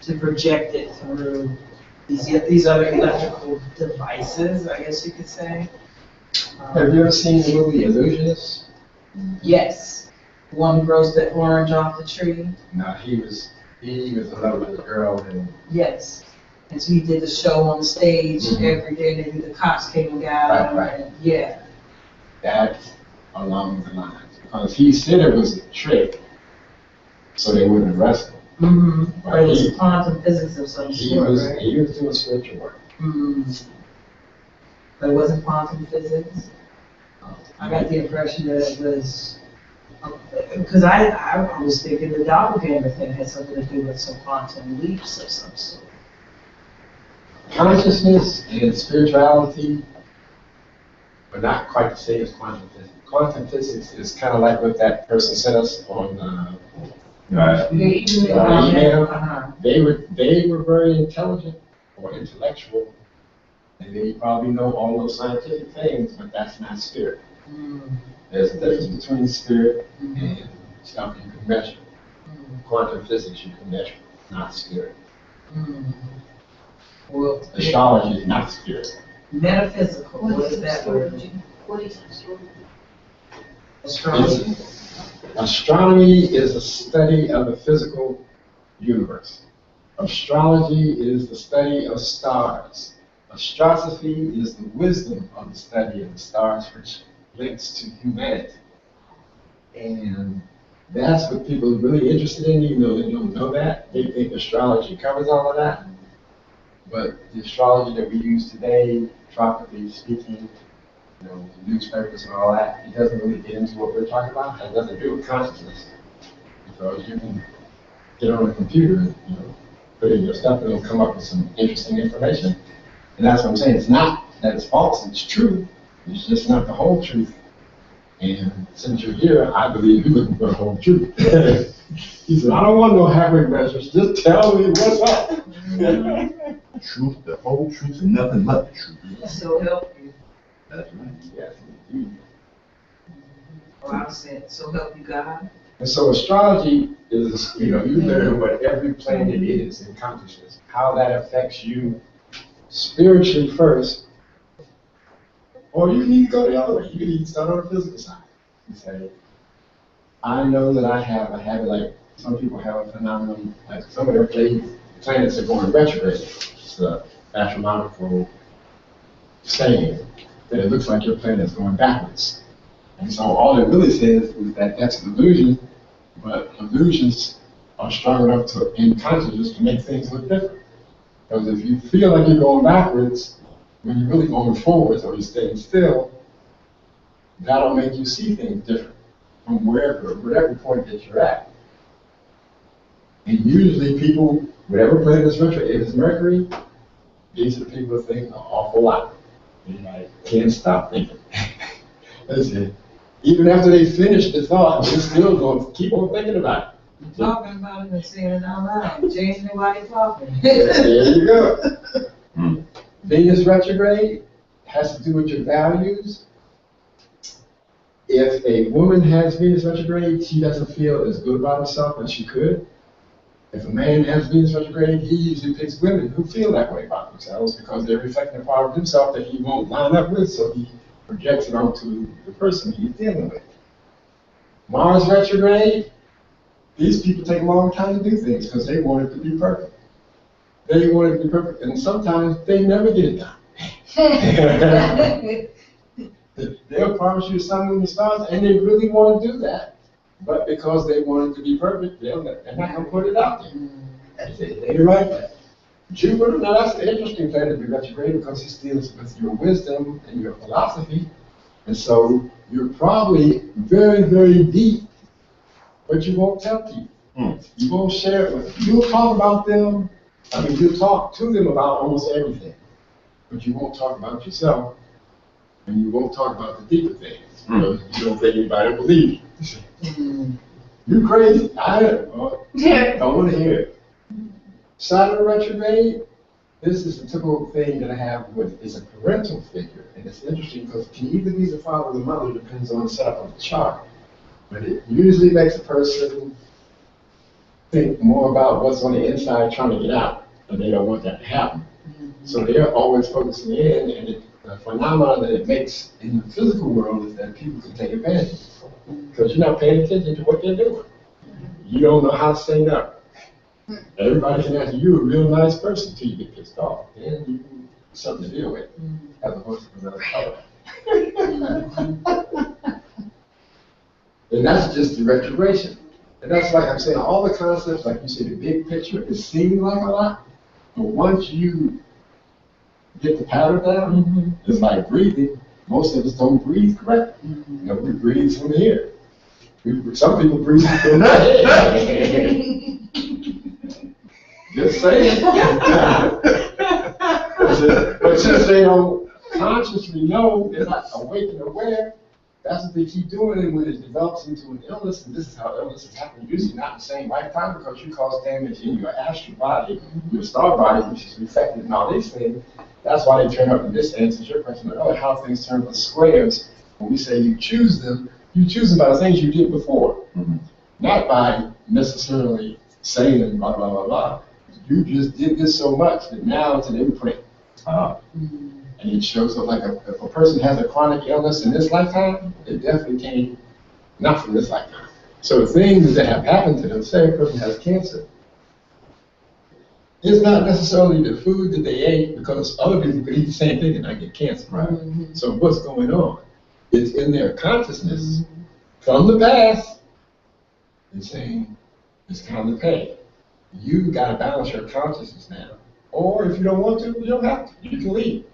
to project it through these other electrical devices, I guess you could say. Have you ever seen the movie Illusionist? Yes. One grows the orange off the tree. No, he was in love with a girl, and Yes. And so he did the show on the stage every day, and the cops came and got him. Right. And, yeah. that's along the lines. Because he said it was a trick, so they wouldn't arrest him. But it was quantum physics of some He sort, was right? doing spiritual work. But it wasn't quantum physics. I got the impression that it was, because I was thinking the doppelganger thing had something to do with some quantum leaps of some sort. Consciousness and spirituality are not quite the same as quantum physics. Quantum physics is kind of like what that person sent us on email. They were very intelligent or intellectual, and they probably know all those scientific things, but that's not spirit. There's a difference between spirit and stuff you can measure. Quantum physics you can measure, not spirit. Well, Astrology is not spirit. metaphysical, what is that word? What is astrology? Astrology. Astronomy is a study of the physical universe. Astrology is the study of stars. Astrosophy is the wisdom of the study of the stars, which links to humanity. And that's what people are really interested in, even though they don't know that. They think astrology covers all of that. But the astrology that we use today, tropically speaking, newspapers and all that, it doesn't really get into what we're talking about. It has nothing to do with consciousness. Because you can get on a computer and, put in your stuff and it'll come up with some interesting information. And that's what I'm saying. It's not that it's false, it's true. It's just not the whole truth. And since you're here, I believe you're looking for the whole truth. He said, I don't want no halfway measures. Just tell me what's up. Truth, the whole truth, and nothing but the truth. So help you. That's right. Yes, indeed. Or I'll say it, so help you God. And so astrology is, you learn what every planet is in consciousness, how that affects you spiritually first. Or you can even go the other way. You can even start on the physical side. You say, I know that I have a habit, like some people have a phenomenon, like some of their planets are going retrograde. It's an astronomical saying that it looks like your planet is going backwards. And so all it really says is that that's an illusion, but illusions are strong enough in consciousness to make things look different. Because if you feel like you're going backwards, when you're really going forwards or you're staying still, that'll make you see things different from whatever point that you're at. And usually people, whatever planet is retrograde, if it's Mercury, these are the people who think an awful lot. They can't stop thinking. That's it. Even after they finish the thought, they're still going to keep on thinking about it. Talking about it and saying it out loud. Changing why you're talking. There you go. Venus retrograde has to do with your values. If a woman has Venus retrograde, she doesn't feel as good about herself as she could. If a man has Venus retrograde, he usually picks women who feel that way about themselves because they're reflecting a part of himself that he won't line up with, so he projects it onto the person he's dealing with. Mars retrograde, these people take a long time to do things because they want it to be perfect. They want it to be perfect, and sometimes they never get it done. They'll promise you the sun, moon, and stars, and they really want to do that. But because they want it to be perfect, they're not going to put it out there. They're right there. Jupiter, now that's an interesting planet to be retrograde because it deals with your wisdom and your philosophy. And so you're probably very, very deep, but you won't tell people. You won't share it with them. You'll talk about them. You'll talk to them about almost everything, but you won't talk about yourself, and you won't talk about the deeper things. Because you don't think anybody will believe you. You crazy. I don't want to hear it. Saturn retrograde, this is a typical thing that I have with, is a parental figure. And it's interesting because it can either be the father or the mother, depends on the setup of the chart. But it usually makes a person think more about what's on the inside trying to get out, and they don't want that to happen. So they're always focusing in, and the phenomenon that it makes in the physical world is that people can take advantage because you're not paying attention to what they're doing. You don't know how to stand up. Everybody can ask you, a real nice person until you get pissed off. Then you can something to deal with, as opposed to another color. And that's just the retrogression. And that's like I'm saying, all the concepts, like you say, the big picture, it seems like a lot, but once you get the pattern down, it's like breathing. Most of us don't breathe correctly. We breathe from here. Some people breathe from the head. Just saying. But since they don't consciously know, they're not awake and aware, that's what they keep doing. And when it develops into an illness, and this is how illnesses happen, usually not in the same lifetime because you cause damage in your astral body, your star body, which is reflected in all these things. That's why they turn up, and this answers your question, how things turn up as squares. When we say you choose them by the things you did before, not by necessarily saying blah, blah, blah, blah. You just did this so much that now it's an imprint. And it shows up like if a person has a chronic illness in this lifetime, it definitely came not from this lifetime. So things that have happened to them, say a person has cancer, It's not necessarily the food that they ate, because other people could eat the same thing and not get cancer. Mhm. So what's going on? It's in their consciousness from the past. It's saying it's time to pay. You got to balance your consciousness now. Or if you don't want to, you don't have to. You can leave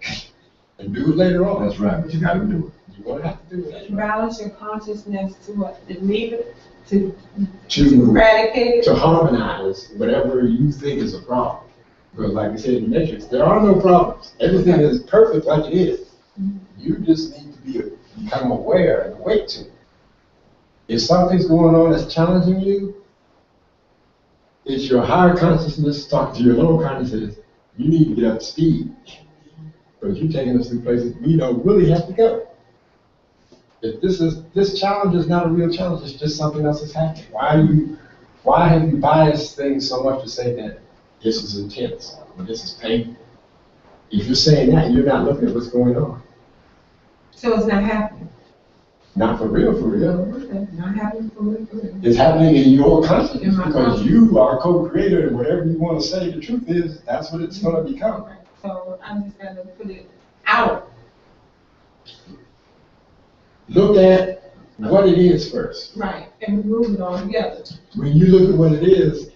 and do it later on. That's right, but you gotta do it. You're going to have to do it. Balance your consciousness to what? To leave it? To To eradicate it? to harmonize whatever you think is a problem. Because like I said in the Matrix, there are no problems. Everything is perfect like it is. You just need to become aware and awake to it. If something's going on that's challenging you, it's your higher consciousness talking to your lower consciousness. You need to get up to speed. Because you're taking us to places we don't really have to go. If this challenge is not a real challenge, it's just something else that's happening. Why have you biased things so much to say that this is intense or this is painful? If you're saying that, you're not looking at what's going on. So it's not happening. Not for real, for real. Okay, not happening for real, for real. It's happening in your consciousness In my because consciousness. you are co-creator, and whatever you want to say the truth is, that's what it's going to become. So I'm just gonna put it out. Look at what it is first. Right, and remove it all together. When you look at what it is,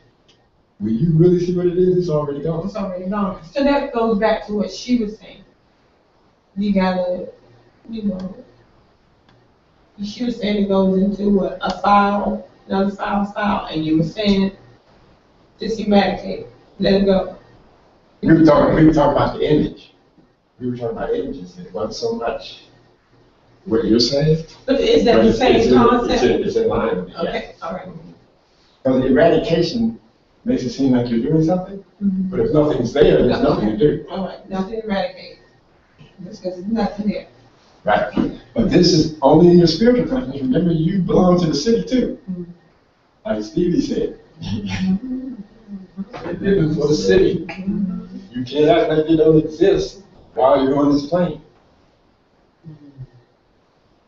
when you really see what it is, it's already gone. It's already gone. So that goes back to what she was saying. You gotta, she was saying it goes into what, a file, another file, and you were saying just eradicate, let it go. We were talking about the image. We were talking about images. It wasn't so much what you're saying. But is that but the it's same concept? It's in line with it, yeah. Okay, all right. Because eradication makes it seem like you're doing something, Mhm. but if nothing's there, there's nothing to do. All right, nothing to eradicate. Just because there's nothing there. Right. But this is only in your spiritual consciousness. Remember, you belong to the city too. Like Stevie said. You're living for the city. You can't act like they don't exist while you're on this plane.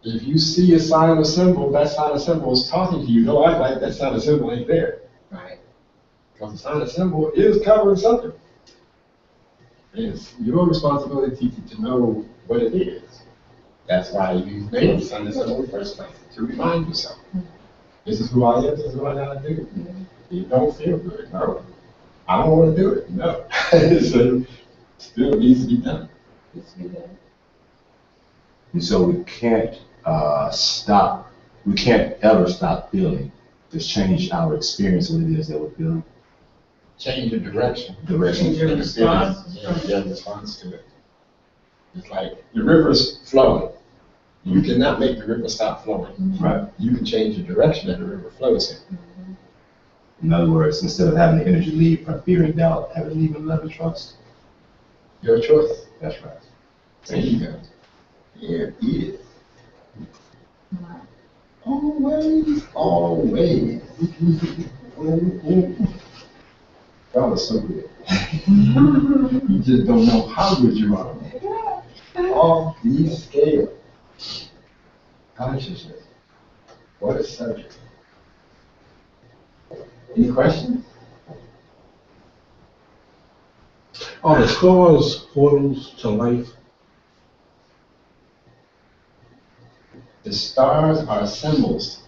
If you see a sign or symbol, that sign or symbol is talking to you. Don't act like that sign or symbol ain't there. Right. Because the sign or symbol is covering something. It's your responsibility to know what it is. That's why you made the sign or symbol in the first place, to remind yourself. This is who I am, this is what I gotta do. You don't feel good, no. I don't want to do it, no. So, still needs to be done. And so we can't we can't ever stop feeling. Just change our experience what it is that we're feeling. Change your direction. Direction. Your response. Your response to it. It's like the river's flowing. You cannot make the river stop flowing. Right. You can change the direction that the river flows in. In other words, instead of having the energy leave from fear and doubt, have it leave in love and trust. Your choice. That's right. There you go. There it is. Always, always. That was so good. You just don't know how good you are. All these scales. Consciousness. What a subject. Any questions? Are the stars portals to life? The stars are symbols.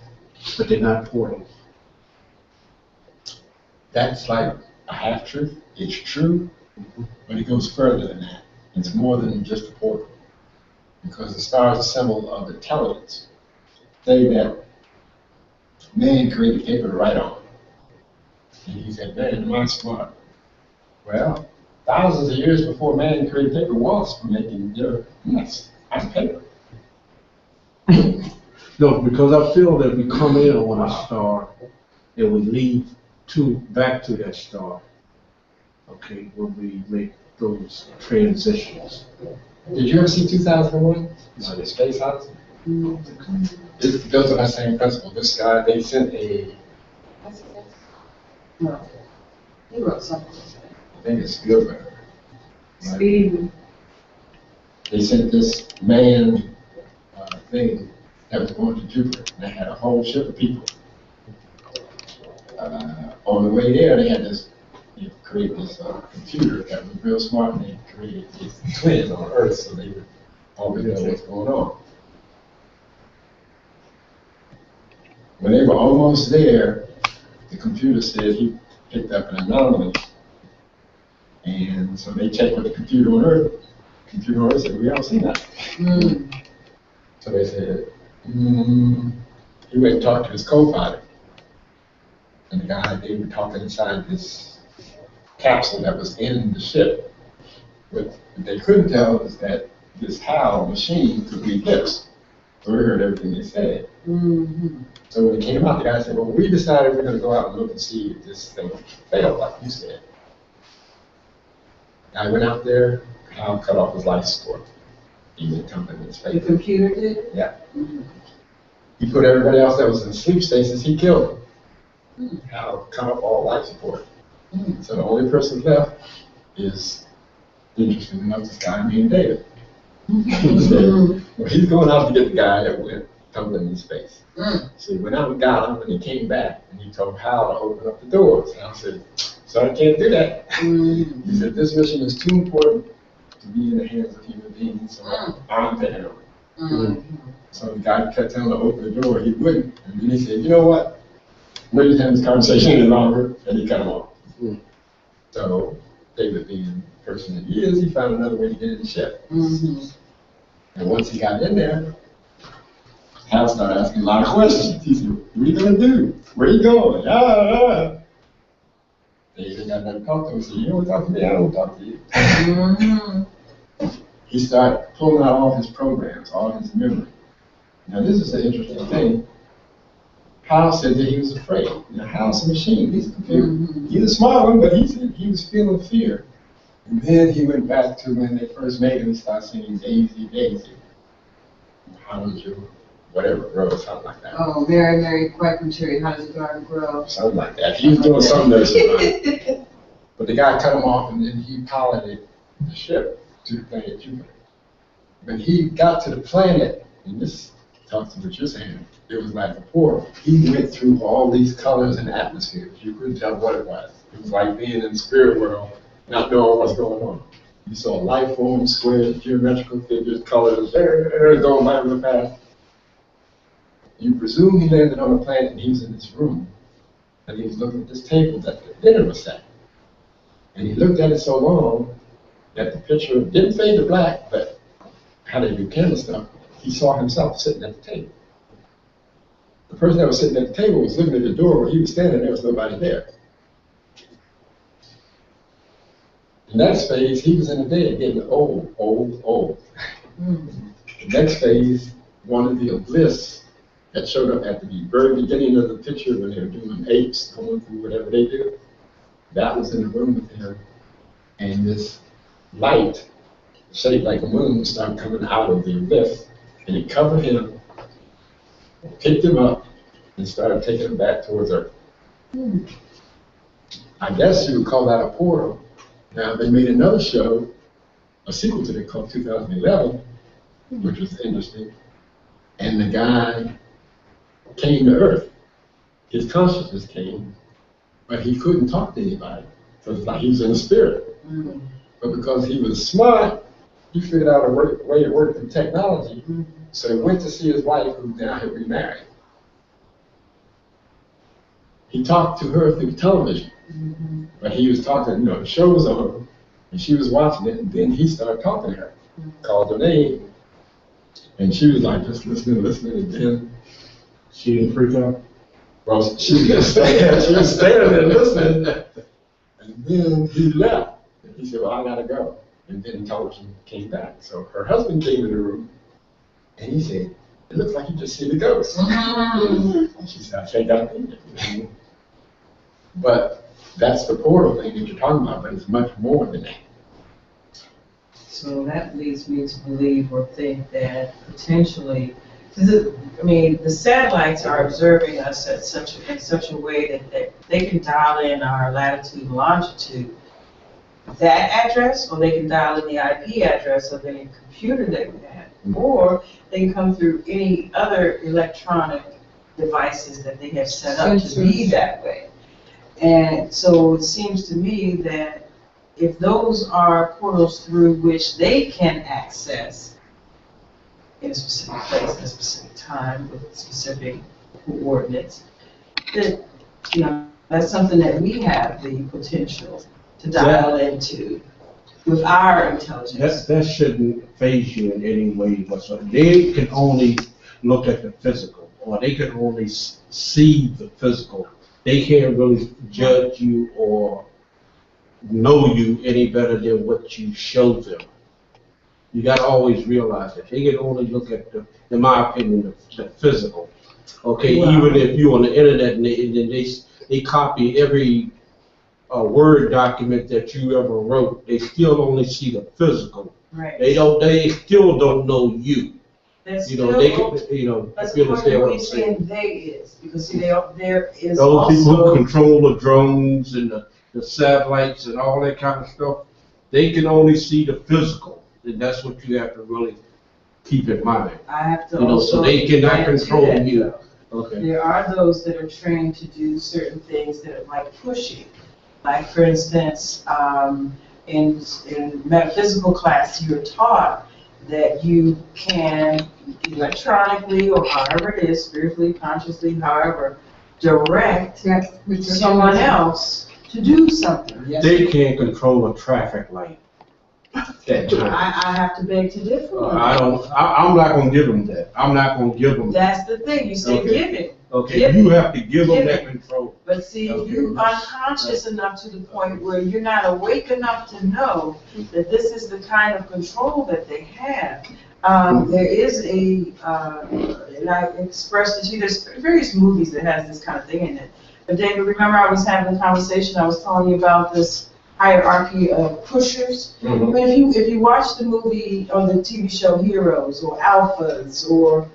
But they're not portals. That's like a half-truth. It's true, but it goes further than that. It's more than just a portal. Because the star is a symbol of intelligence. Say that man created paper to write on. And he said, man, am I smart? Well, thousands of years before man created paper was making mess on paper. No, because I feel that we come in on a star and we leave back to that star. Okay, when we make those transitions. Did you ever see 2001? The Space Odyssey? It's built on that same principle. This guy, they sent No. He wrote something. I think it's Spielberg. Steve. They sent this man thing that was going to Jupiter. And they had a whole ship of people. On the way there, they had this they created this computer that was real smart, and they created this twin on Earth so they would always know what's going on. When they were almost there, the computer said he picked up an anomaly. And so they checked with the computer on Earth. The computer on Earth said, we don't see that. So they said, he went and talked to his co-pilot. And the guy, they were talking inside this capsule that was in the ship. What they couldn't tell is that this HAL machine could read lips. So we heard everything they said. So when it came out, the guy said, well, we decided we're going to go out and look and see if this thing failed, like you said. I went out there, HAL cut off his life support. He went jumping in his The face. computer did? Yeah. He put everybody else that was in sleep stasis, he killed them. HAL cut off all life support. So the only person left is, interesting enough, this guy named David. He said, well, he's going out to get the guy that went tumbling in space. So he went out and got him, and he came back, and he told Hal to open up the doors. And I said, son, I can't do that. He said, this mission is too important to be in the hands of human beings, so I'm to handle it. So the guy kept telling him to open the door, he wouldn't. And then he said, you know what? We're just having this conversation any longer, and he cut him off. So David, being the person that he is, he found another way to get in the ship. And once he got in there, Hal started asking a lot of questions. He said, what are you going to do? Where are you going? David got nothing to talk to him. He said, you don't talk to me, I don't talk to you. He started pulling out all his programs, all his memory. Now this is the interesting thing. Hal said that he was afraid. Now Hal's a machine, he's a computer. He's a smart one, but he said he was feeling fear. And then he went back to when they first made him, he started singing Daisy, Daisy. How does your whatever grow, something like that. Oh, Mary, Mary, quacking cherry, how does the garden grow? Something like that. He was doing something there. But the guy cut him off, and then he piloted the ship to the planet Jupiter. When he got to the planet, and this talks to what you're saying, it was like a portal. He went through all these colors and atmospheres. You couldn't tell what it was. It was like being in the spirit world, not knowing what's going on. You saw life forms, squares, geometrical figures, colors, going by real fast. You presume he landed on a planet and he was in this room. And he was looking at this table that the dinner was set. And he looked at it so long that the picture didn't fade to black, but how they do camera stuff, he saw himself sitting at the table. The person that was sitting at the table was looking at the door where he was standing, there was nobody there. The next phase, he was in the bed getting old. The next phase, one of the bliss that showed up at the very beginning of the picture when they were doing apes going through whatever they do, that was in the room with him. And this light, shaped like a moon, started coming out of the abyss, and it covered him, picked him up, and started taking him back towards Earth. I guess you would call that a portal. Now, they made another show, a sequel to it called 2011, which was interesting, and the guy came to Earth. His consciousness came, but he couldn't talk to anybody. So it's like he was in the spirit. But because he was smart, he figured out a way it worked in technology. So he went to see his wife, who now had remarried. He talked to her through television. But he was talking, the show was on, and she was watching it, and then he started talking to her, called her name, and she was like just listening, and then She didn't freak out? well, she was just standing there listening, and then he left. And he said, well, I gotta go. And then television came back. So her husband came in the room, and he said, it looks like you just see the ghost. She said, I think I did. But that's the portal thing that you're talking about, but it's much more than that. So that leads me to believe or think that potentially, the satellites are observing us in such a way that they can dial in our latitude and longitude, that address, or they can dial in the IP address of any computer that we have, or they can come through any other electronic devices that they have set up to be that way. And so it seems to me that if those are portals through which they can access in a specific place, at a specific time, with specific coordinates, that, you know, that's something that we have the potential to dial into with our intelligence. That shouldn't phase you in any way whatsoever. They can only look at the physical, or they can only see the physical. They can't really judge you or know you any better than what you show them. You gotta always realize that. They can only look at the, in my opinion, the physical. Okay, Wow. even if you're on the internet and they copy every Word document that you ever wrote, they still only see the physical. Right. They still don't know you. That's You know, they still, can, you know, that's if you part understand of what what I'm he's saying. saying they is, because see, there is Those people who also, control the drones and the satellites and all that kind of stuff, they can only see the physical. And that's what you have to really keep in mind. I have to You know, also. so they cannot add to control that, you. though. Okay. There are those that are trained to do certain things that are like pushing. Like, for instance, in metaphysical class, you're taught that you can electronically, or however it is, spiritually, consciously, however, direct someone else to do something. Yes. They can't control a traffic light. That time. I have to beg to differ on that. I'm not gonna give them that. I'm not gonna give them that. That's the thing, you say Okay. give it. Okay, Give you it. have to give them Give that it. control. But see, Okay. you unconscious enough to the point where you're not awake enough to know that this is the kind of control that they have. There is and I expressed it to you, there's various movies that has this kind of thing in it. But David, remember I was having a conversation, I was telling you about this hierarchy of pushers? Mhm. But if you watch the movie on the TV show Heroes or Alphas or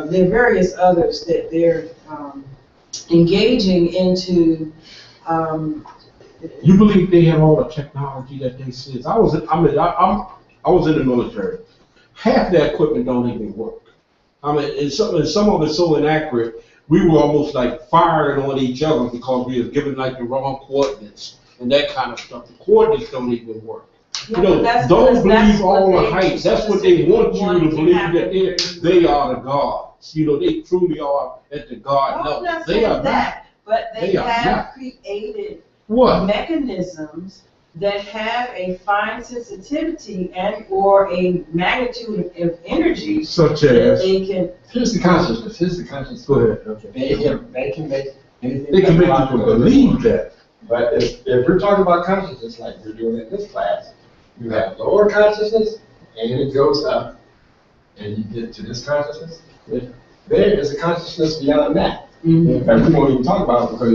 there are various others that they're engaging into. You believe they have all the technology that they see? I was in the military. Half that equipment don't even work. I mean, and some of it's so inaccurate. We were almost like firing on each other because we were given like the wrong coordinates and that kind of stuff. The coordinates don't even work. Yeah, You know, but that's don't because that's believe all what the they hype. That's what they want you to believe, that happen. they are the gods. You know, they truly are at the God I'm level. not They saying are not. that, but they They are have not. created What? mechanisms that have a fine sensitivity and or a magnitude of energy Such that as. they can. Here's the consciousness, here's the consciousness. Go ahead. Okay. They can make anything. They can make possible. people believe that. But if we're talking about consciousness, like we're doing in this class, you have lower consciousness, and it goes up, and you get to this consciousness. Yeah. There is a consciousness beyond that. Mhm. And we won't even talk about it because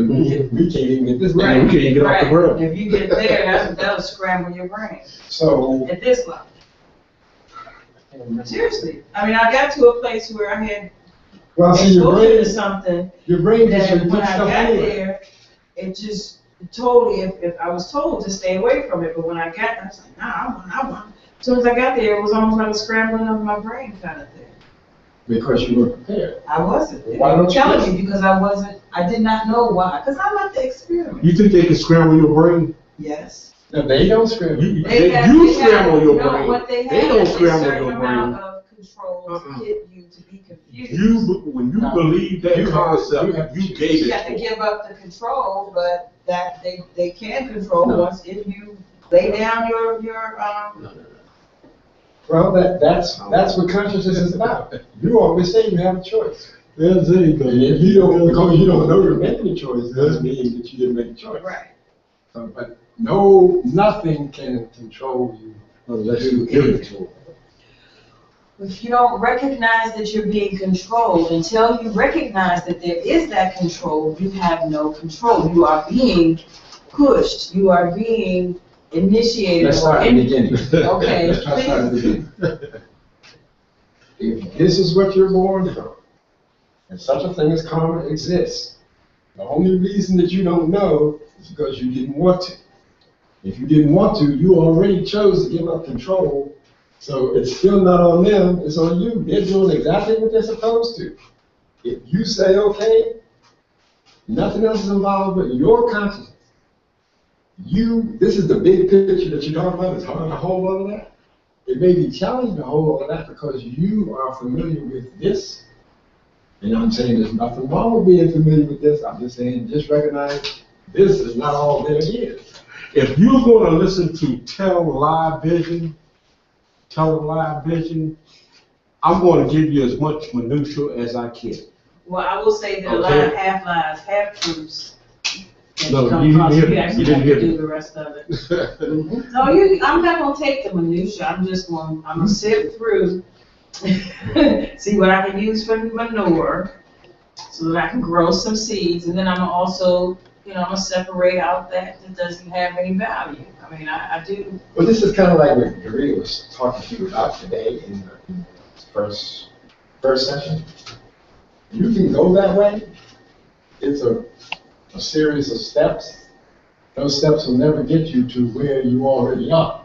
we can't even get this We down. can't get off the ground. If you get there, that'll scramble your brain So, at this level. Seriously, I mean, I got to a place where I had well, see, exposure to something your brain just that when repeats I stuff got anyway. there, it just totally, if I was told to stay away from it, but when I got, I was like, nah, I want. As soon as I got there, it was almost like a scrambling of my brain kind of thing. Because you were prepared. I wasn't. Why don't you telling listen? you because I did not know why. Because I like to experiment. You think they can scramble your brain? Yes. No, they don't scream. You They scramble your no, brain. what they They have don't is a scramble certain your amount brain. of control to get you to be confused. When you No. believe that You have- concept, you have- you gave You it have to to them. give up the control, but that they can control No. once if you lay down your Well, that's what consciousness is about. You always say you have a choice. That's it. And if you don't, because you don't know you're making a choice, it doesn't mean that you didn't make a choice. right. So, but nothing can control you. Unless you give it to them. If you don't recognize that you're being controlled, until you recognize that there is that control, you have no control. You are being pushed. You are being initiated. Let's start at the beginning. Okay, Let's start at the please. beginning. If this is what you're born from, and such a thing as karma exists, the only reason that you don't know is because you didn't want to. If you didn't want to, you already chose to give up control, so it's still not on them, it's on you. They're doing exactly what they're supposed to. If you say okay, Nothing else is involved but your consciousness. This is the big picture that you're talking about. It's hard to hold on to that. It may be challenging to hold on to that because you are familiar with this. And I'm saying there's nothing wrong with being familiar with this. I'm just saying, just recognize this is not all there is. If you're going to listen to Tell a Lie Vision, I'm going to give you as much minutia as I can. Well, I will say that a lot of half lies, half truths. No, come you across. didn't hear You me. actually You didn't have hear to do me. the rest of it. No, I'm not gonna take the minutia. I'm gonna sift through, see what I can use for manure, so that I can grow some seeds, and then I'm also, I'm gonna separate out that doesn't have any value. I mean, I do. Well, this is kind of like what Maria was talking to you about today in the first session. You can go that way. It's a series of steps. Those steps will never get you to where you already are.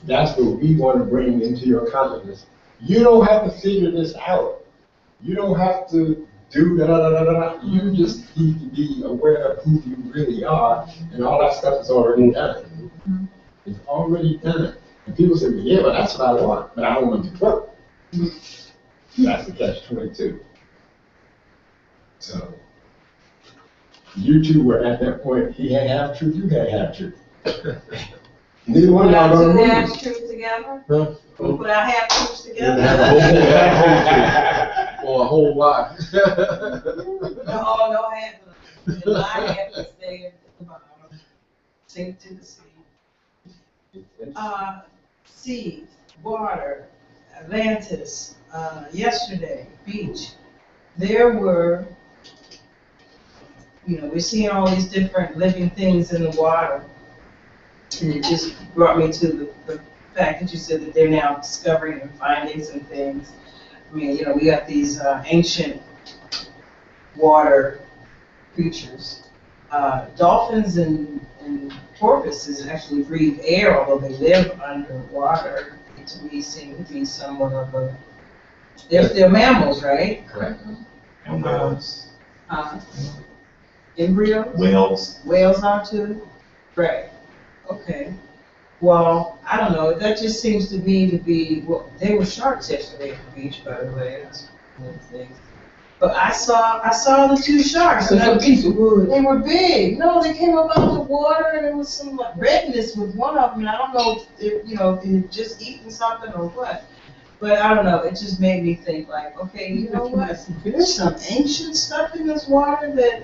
That's what we want to bring into your consciousness. You don't have to figure this out. You don't have to do da-da-da-da-da. You just need to be aware of who you really are, and all that stuff is already done. It's already done. And people say, well, yeah, but that's what I want, but I don't want it to work. That's the catch-22. So, you two were at that point. He had half truth, you had half truth. Neither one of y'all Put gonna our two move. half truths together. Huh? We put our half truths And together. have a whole or a whole lot. No half of them. The lie half is there at the bottom. Sink to the sea. Sea, water, Atlantis, yesterday, beach. There were, we're seeing all these different living things in the water. And it just brought me to the fact that you said that they're now discovering and finding some things. I mean, we got these ancient water creatures. Dolphins and porpoises actually breathe air, although they live underwater. To me, seem to be somewhat of a. They're mammals, right? Correct. And whales. Embryos? Whales. Whales are too? Right. Okay. Well, I don't know. That just seems to me to be. Well, there were sharks yesterday at the beach, by the way. That's one of the things. But I saw the two sharks. And they were big. No, they came up out of the water, and there was some like, redness with one of them. And I don't know if they had just eaten something or what. But I don't know. It just made me think like, okay, you know what? There's some ancient stuff in this water that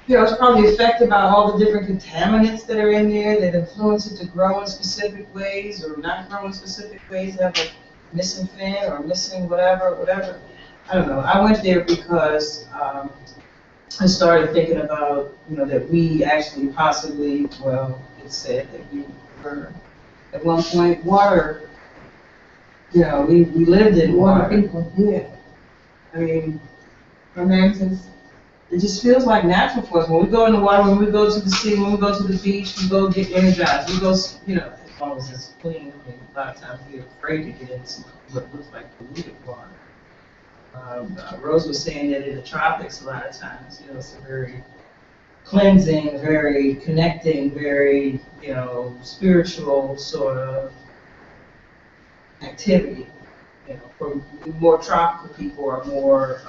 it's probably affected by all the different contaminants that are in there that influence it to grow in specific ways or not grow in specific ways, have a missing fin or missing whatever. I don't know. I went there because I started thinking about, that we actually possibly, it's said that we were at one point water, we lived in water. people, yeah. I mean, it just feels like natural for us. When we go in the water, when we go to the sea, when we go to the beach, we go get energized. We go, as long as it's clean. I mean, a lot of times we're afraid to get into what looks like polluted water. Rose was saying that in the tropics, a lot of times, it's a very cleansing, very connecting, very, spiritual sort of activity. For more tropical people are more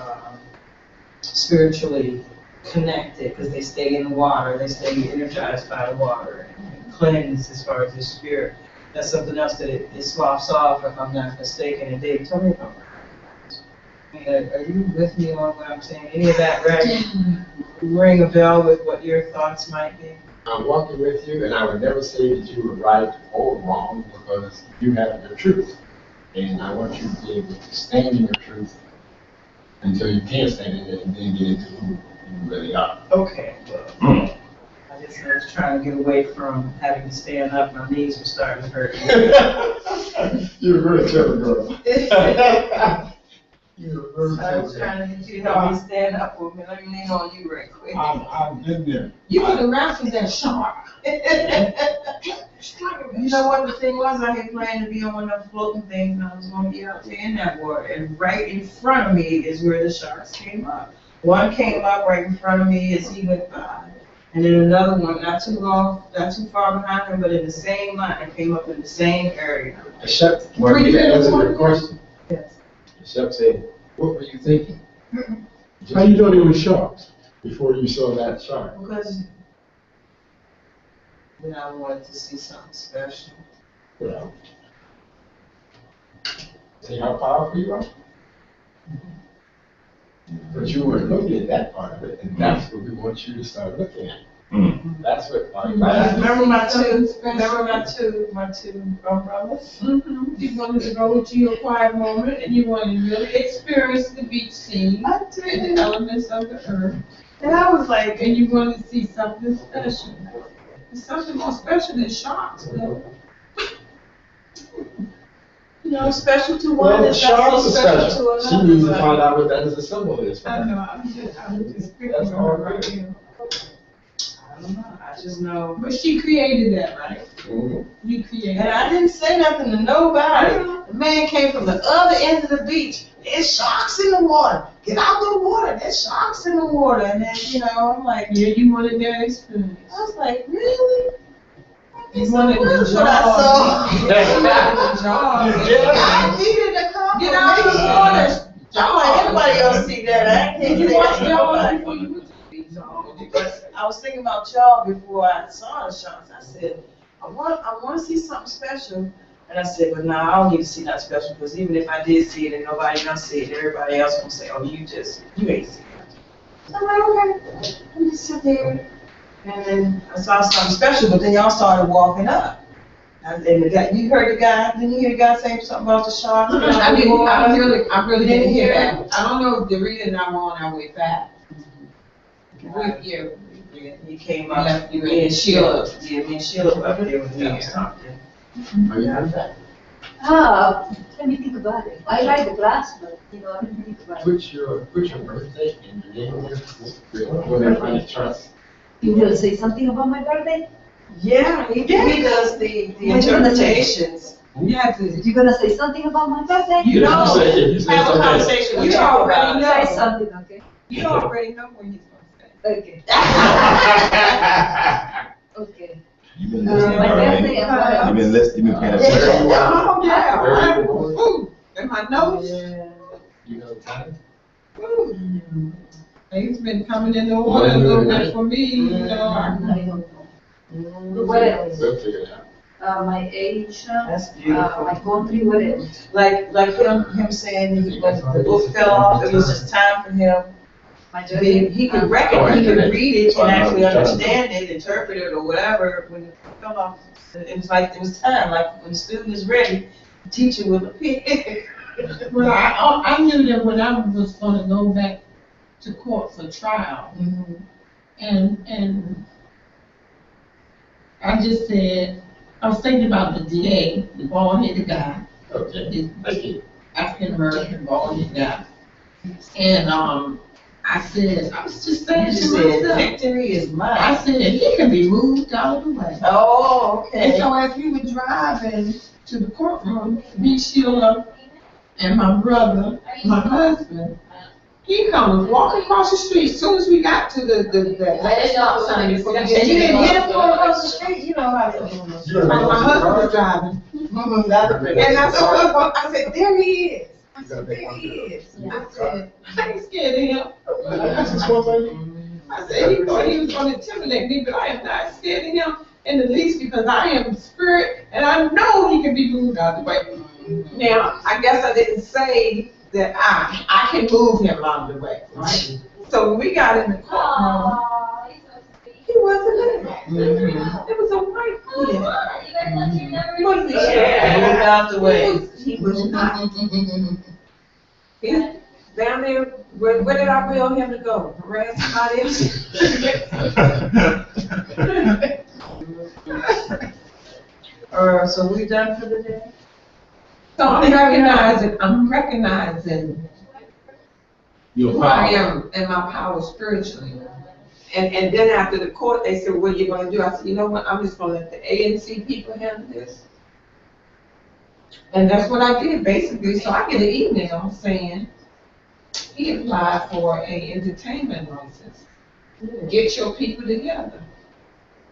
spiritually connected because they stay in the water, they stay energized by the water and cleansed as far as their spirit. That's something else that it sloughs off, if I'm not mistaken. And Dave, tell me about that. Are you with me on what I'm saying? Any of that ring a bell with what your thoughts might be? I'm walking with you, and I would never say that you were right or wrong because you have your truth. And I want you to be able to stand in your truth until you can't stand in it and then get into who you really are. Okay, well, I guess I was trying to get away from having to stand up. My knees were starting to hurt. You're a very clever girl. You're a very I clever was girl. trying to get you to help me stand up with me. Let me lean on you right quick. I've been there. You could have wrestled that shark. You know what the thing was? I had planned to be on one of those floating things, and I was going to be out there in that water. And right in front of me is where the sharks came up. One came up right in front of me as he went by. And then another one, not too far behind him, but in the same line, came up in the same area. Except, when you answer your question, Yes. Except said, what were you thinking? How you know they were sharks? Before you saw that shark? Because then I wanted to see something special. Well, see how powerful you are? But you weren't looking at that part of it, and that's what we want you to start looking at. That's what, Remember my two umbrellas? You wanted to go into your quiet moment and you wanted to really experience the beach scene I and did. the elements of the earth. And I was like, And you wanted to see something special. There's something more special than sharks, though. you know, special to one well, is not sharks so are special special. to She another. needs to find out what that is a symbol is. I know, I was just picking That's on all her right good. here. I don't know, I just know. But she created that, right? Mhm. You created And I it. didn't say nothing to nobody. The man came from the other end of the beach. There's sharks in the water. Get out the water. There's sharks in the water. And then, you know, I'm like, Yeah, you wanted that experience. I was like, really? You wanted the That's what I saw. jaws. You wanted the jaws. I needed a compliment. Get out of the water. I'm like, everybody else see that. I Did can't you say watch that. Jaws before you went to the beach? But I was thinking about y'all before I saw the sharks. I said, I want to see something special. And I said, but nah, I don't need to see nothing special because even if I did see it and nobody else see it, everybody else gonna say, oh, you ain't see it. So I'm like, okay, I'm just sit there. And then I saw something special, but then y'all started walking up. And the guy, you heard the guy, didn't you hear the guy say something about the sharks? I really didn't hear that. I don't know if Dorita and I were on our way back. He came up, Left you me and and Sheila, yeah, me and Sheila were up there when he was talking. Are you heard that? Let me think about it. I like the class, but, let me think about it. Put your birthday and your name there. When they find a chart. You will say something about my birthday? Yeah, he does the interpretations. Yes, You're gonna say something about my birthday? You know, You say Have a something. conversation with You you already about it. Say something, okay? you already know what he's gonna say. Okay, okay. You've been listening, My already. birthday and what else? You've been listening, you've been paying Where attention. you at? Oh, yeah, Where right. you born? Ooh, and my nose. You know time? Ooh. Things been coming in the water a little bit for me, you know. I don't know. What else? We'll figure it out. My age, That's beautiful. my country, what else? Like him saying when the book fell off, it was just time for him. My He could read it and actually understand it, interpret it or whatever. When it fell off, it was like, it was time, like when the student is ready, the teacher will appear. Well, I knew that when I was gonna go back to court for trial, and I just said, I was thinking about the DA, the bald-headed guy, Okay, thank you. African-American bald-headed guy. And, I was just saying You to said, myself, victory is I mine. said, he can be moved out of the way. Oh, And okay. so as we were driving to the courtroom, me, Sheila, and my brother, my husband, he comes walking across the street. As soon as we got to the last stop sign before we And get you didn't to hit him the going across the street, you know how to do You're my gonna make husband was us driving. And I said, there he is. I You gotta said, make there one he good. is. I said, I ain't scared of him. That's just one thing. I said, he thought he was gonna intimidate me, but I am not scared of him in the least because I am spirit and I know he can be moved out of the way. Now, I guess I didn't say that I can move him out of the way, right? So when we got in the courtroom, he wasn't there. It was a white man. He wasn't moved there. out the way. He was not. He, down there, where did I will him to go? Harass somebody else? So we done for the day? So I'm recognizing Your who I power. am and my power spiritually. And then after the court, they said, what are you gonna do? I said, you know what, I'm just gonna let the ANC people handle this. And that's what I did basically, so I get an email saying, he applied for a entertainment license. Get your people together.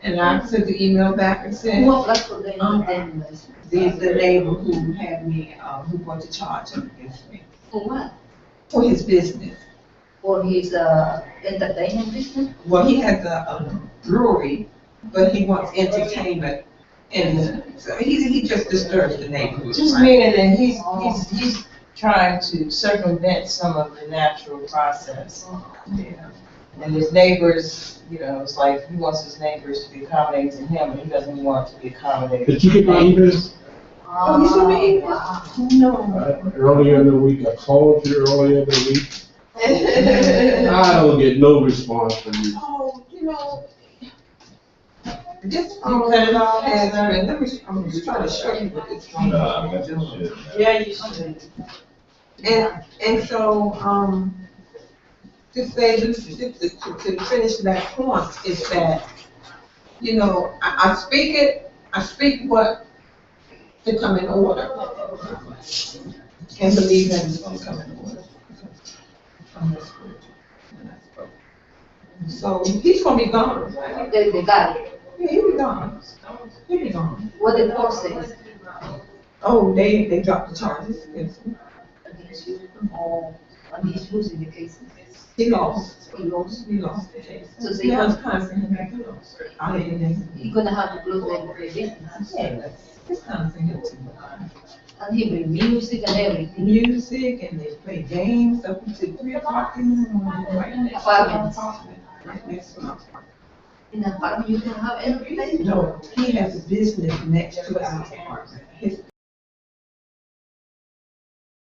And I sent the email back and said, Who applied for the Um, entertainment? the neighbor who had me, who brought the charge up against me For what? for his business. For his entertainment business? Well, he has a brewery, but he wants entertainment. And so he just disturbs the neighborhood. Just right? meaning that he's trying to circumvent some of the natural process. Yeah. And his neighbors, you know, it's like he wants his neighbors to be accommodating to him, and he doesn't want to be accommodating. Did you get my emails? Oh, you sent me email? Wow. No. Earlier in the week, I called you earlier in the week. I don't get no response from you. Oh, you know, this, cut it off, and let me, I'm just trying to show you what this phone is doing. Yeah, you should. And so, to say, to finish that point is that, you know, I speak what to come in order. And believe that it's gonna come in order. From this group. And I spoke. So he's gonna be gone. The guy, Yeah, he'll be gone. He'll be gone. what the court says Oh, they dropped the charges against him. against you, or and he's losing the case. He lost. He lost. He lost the case. So they Now have, it's time for him to go. I didn't. he's gonna have to close the business. Yeah, it's time for him to go. And he bring music and everything. Music and they play games up until 3 o'clock in the morning. Right next to Apartments. my apartment. Right next to my apartment. In the apartment, you can have everything. No, he has a business next to our apartment. His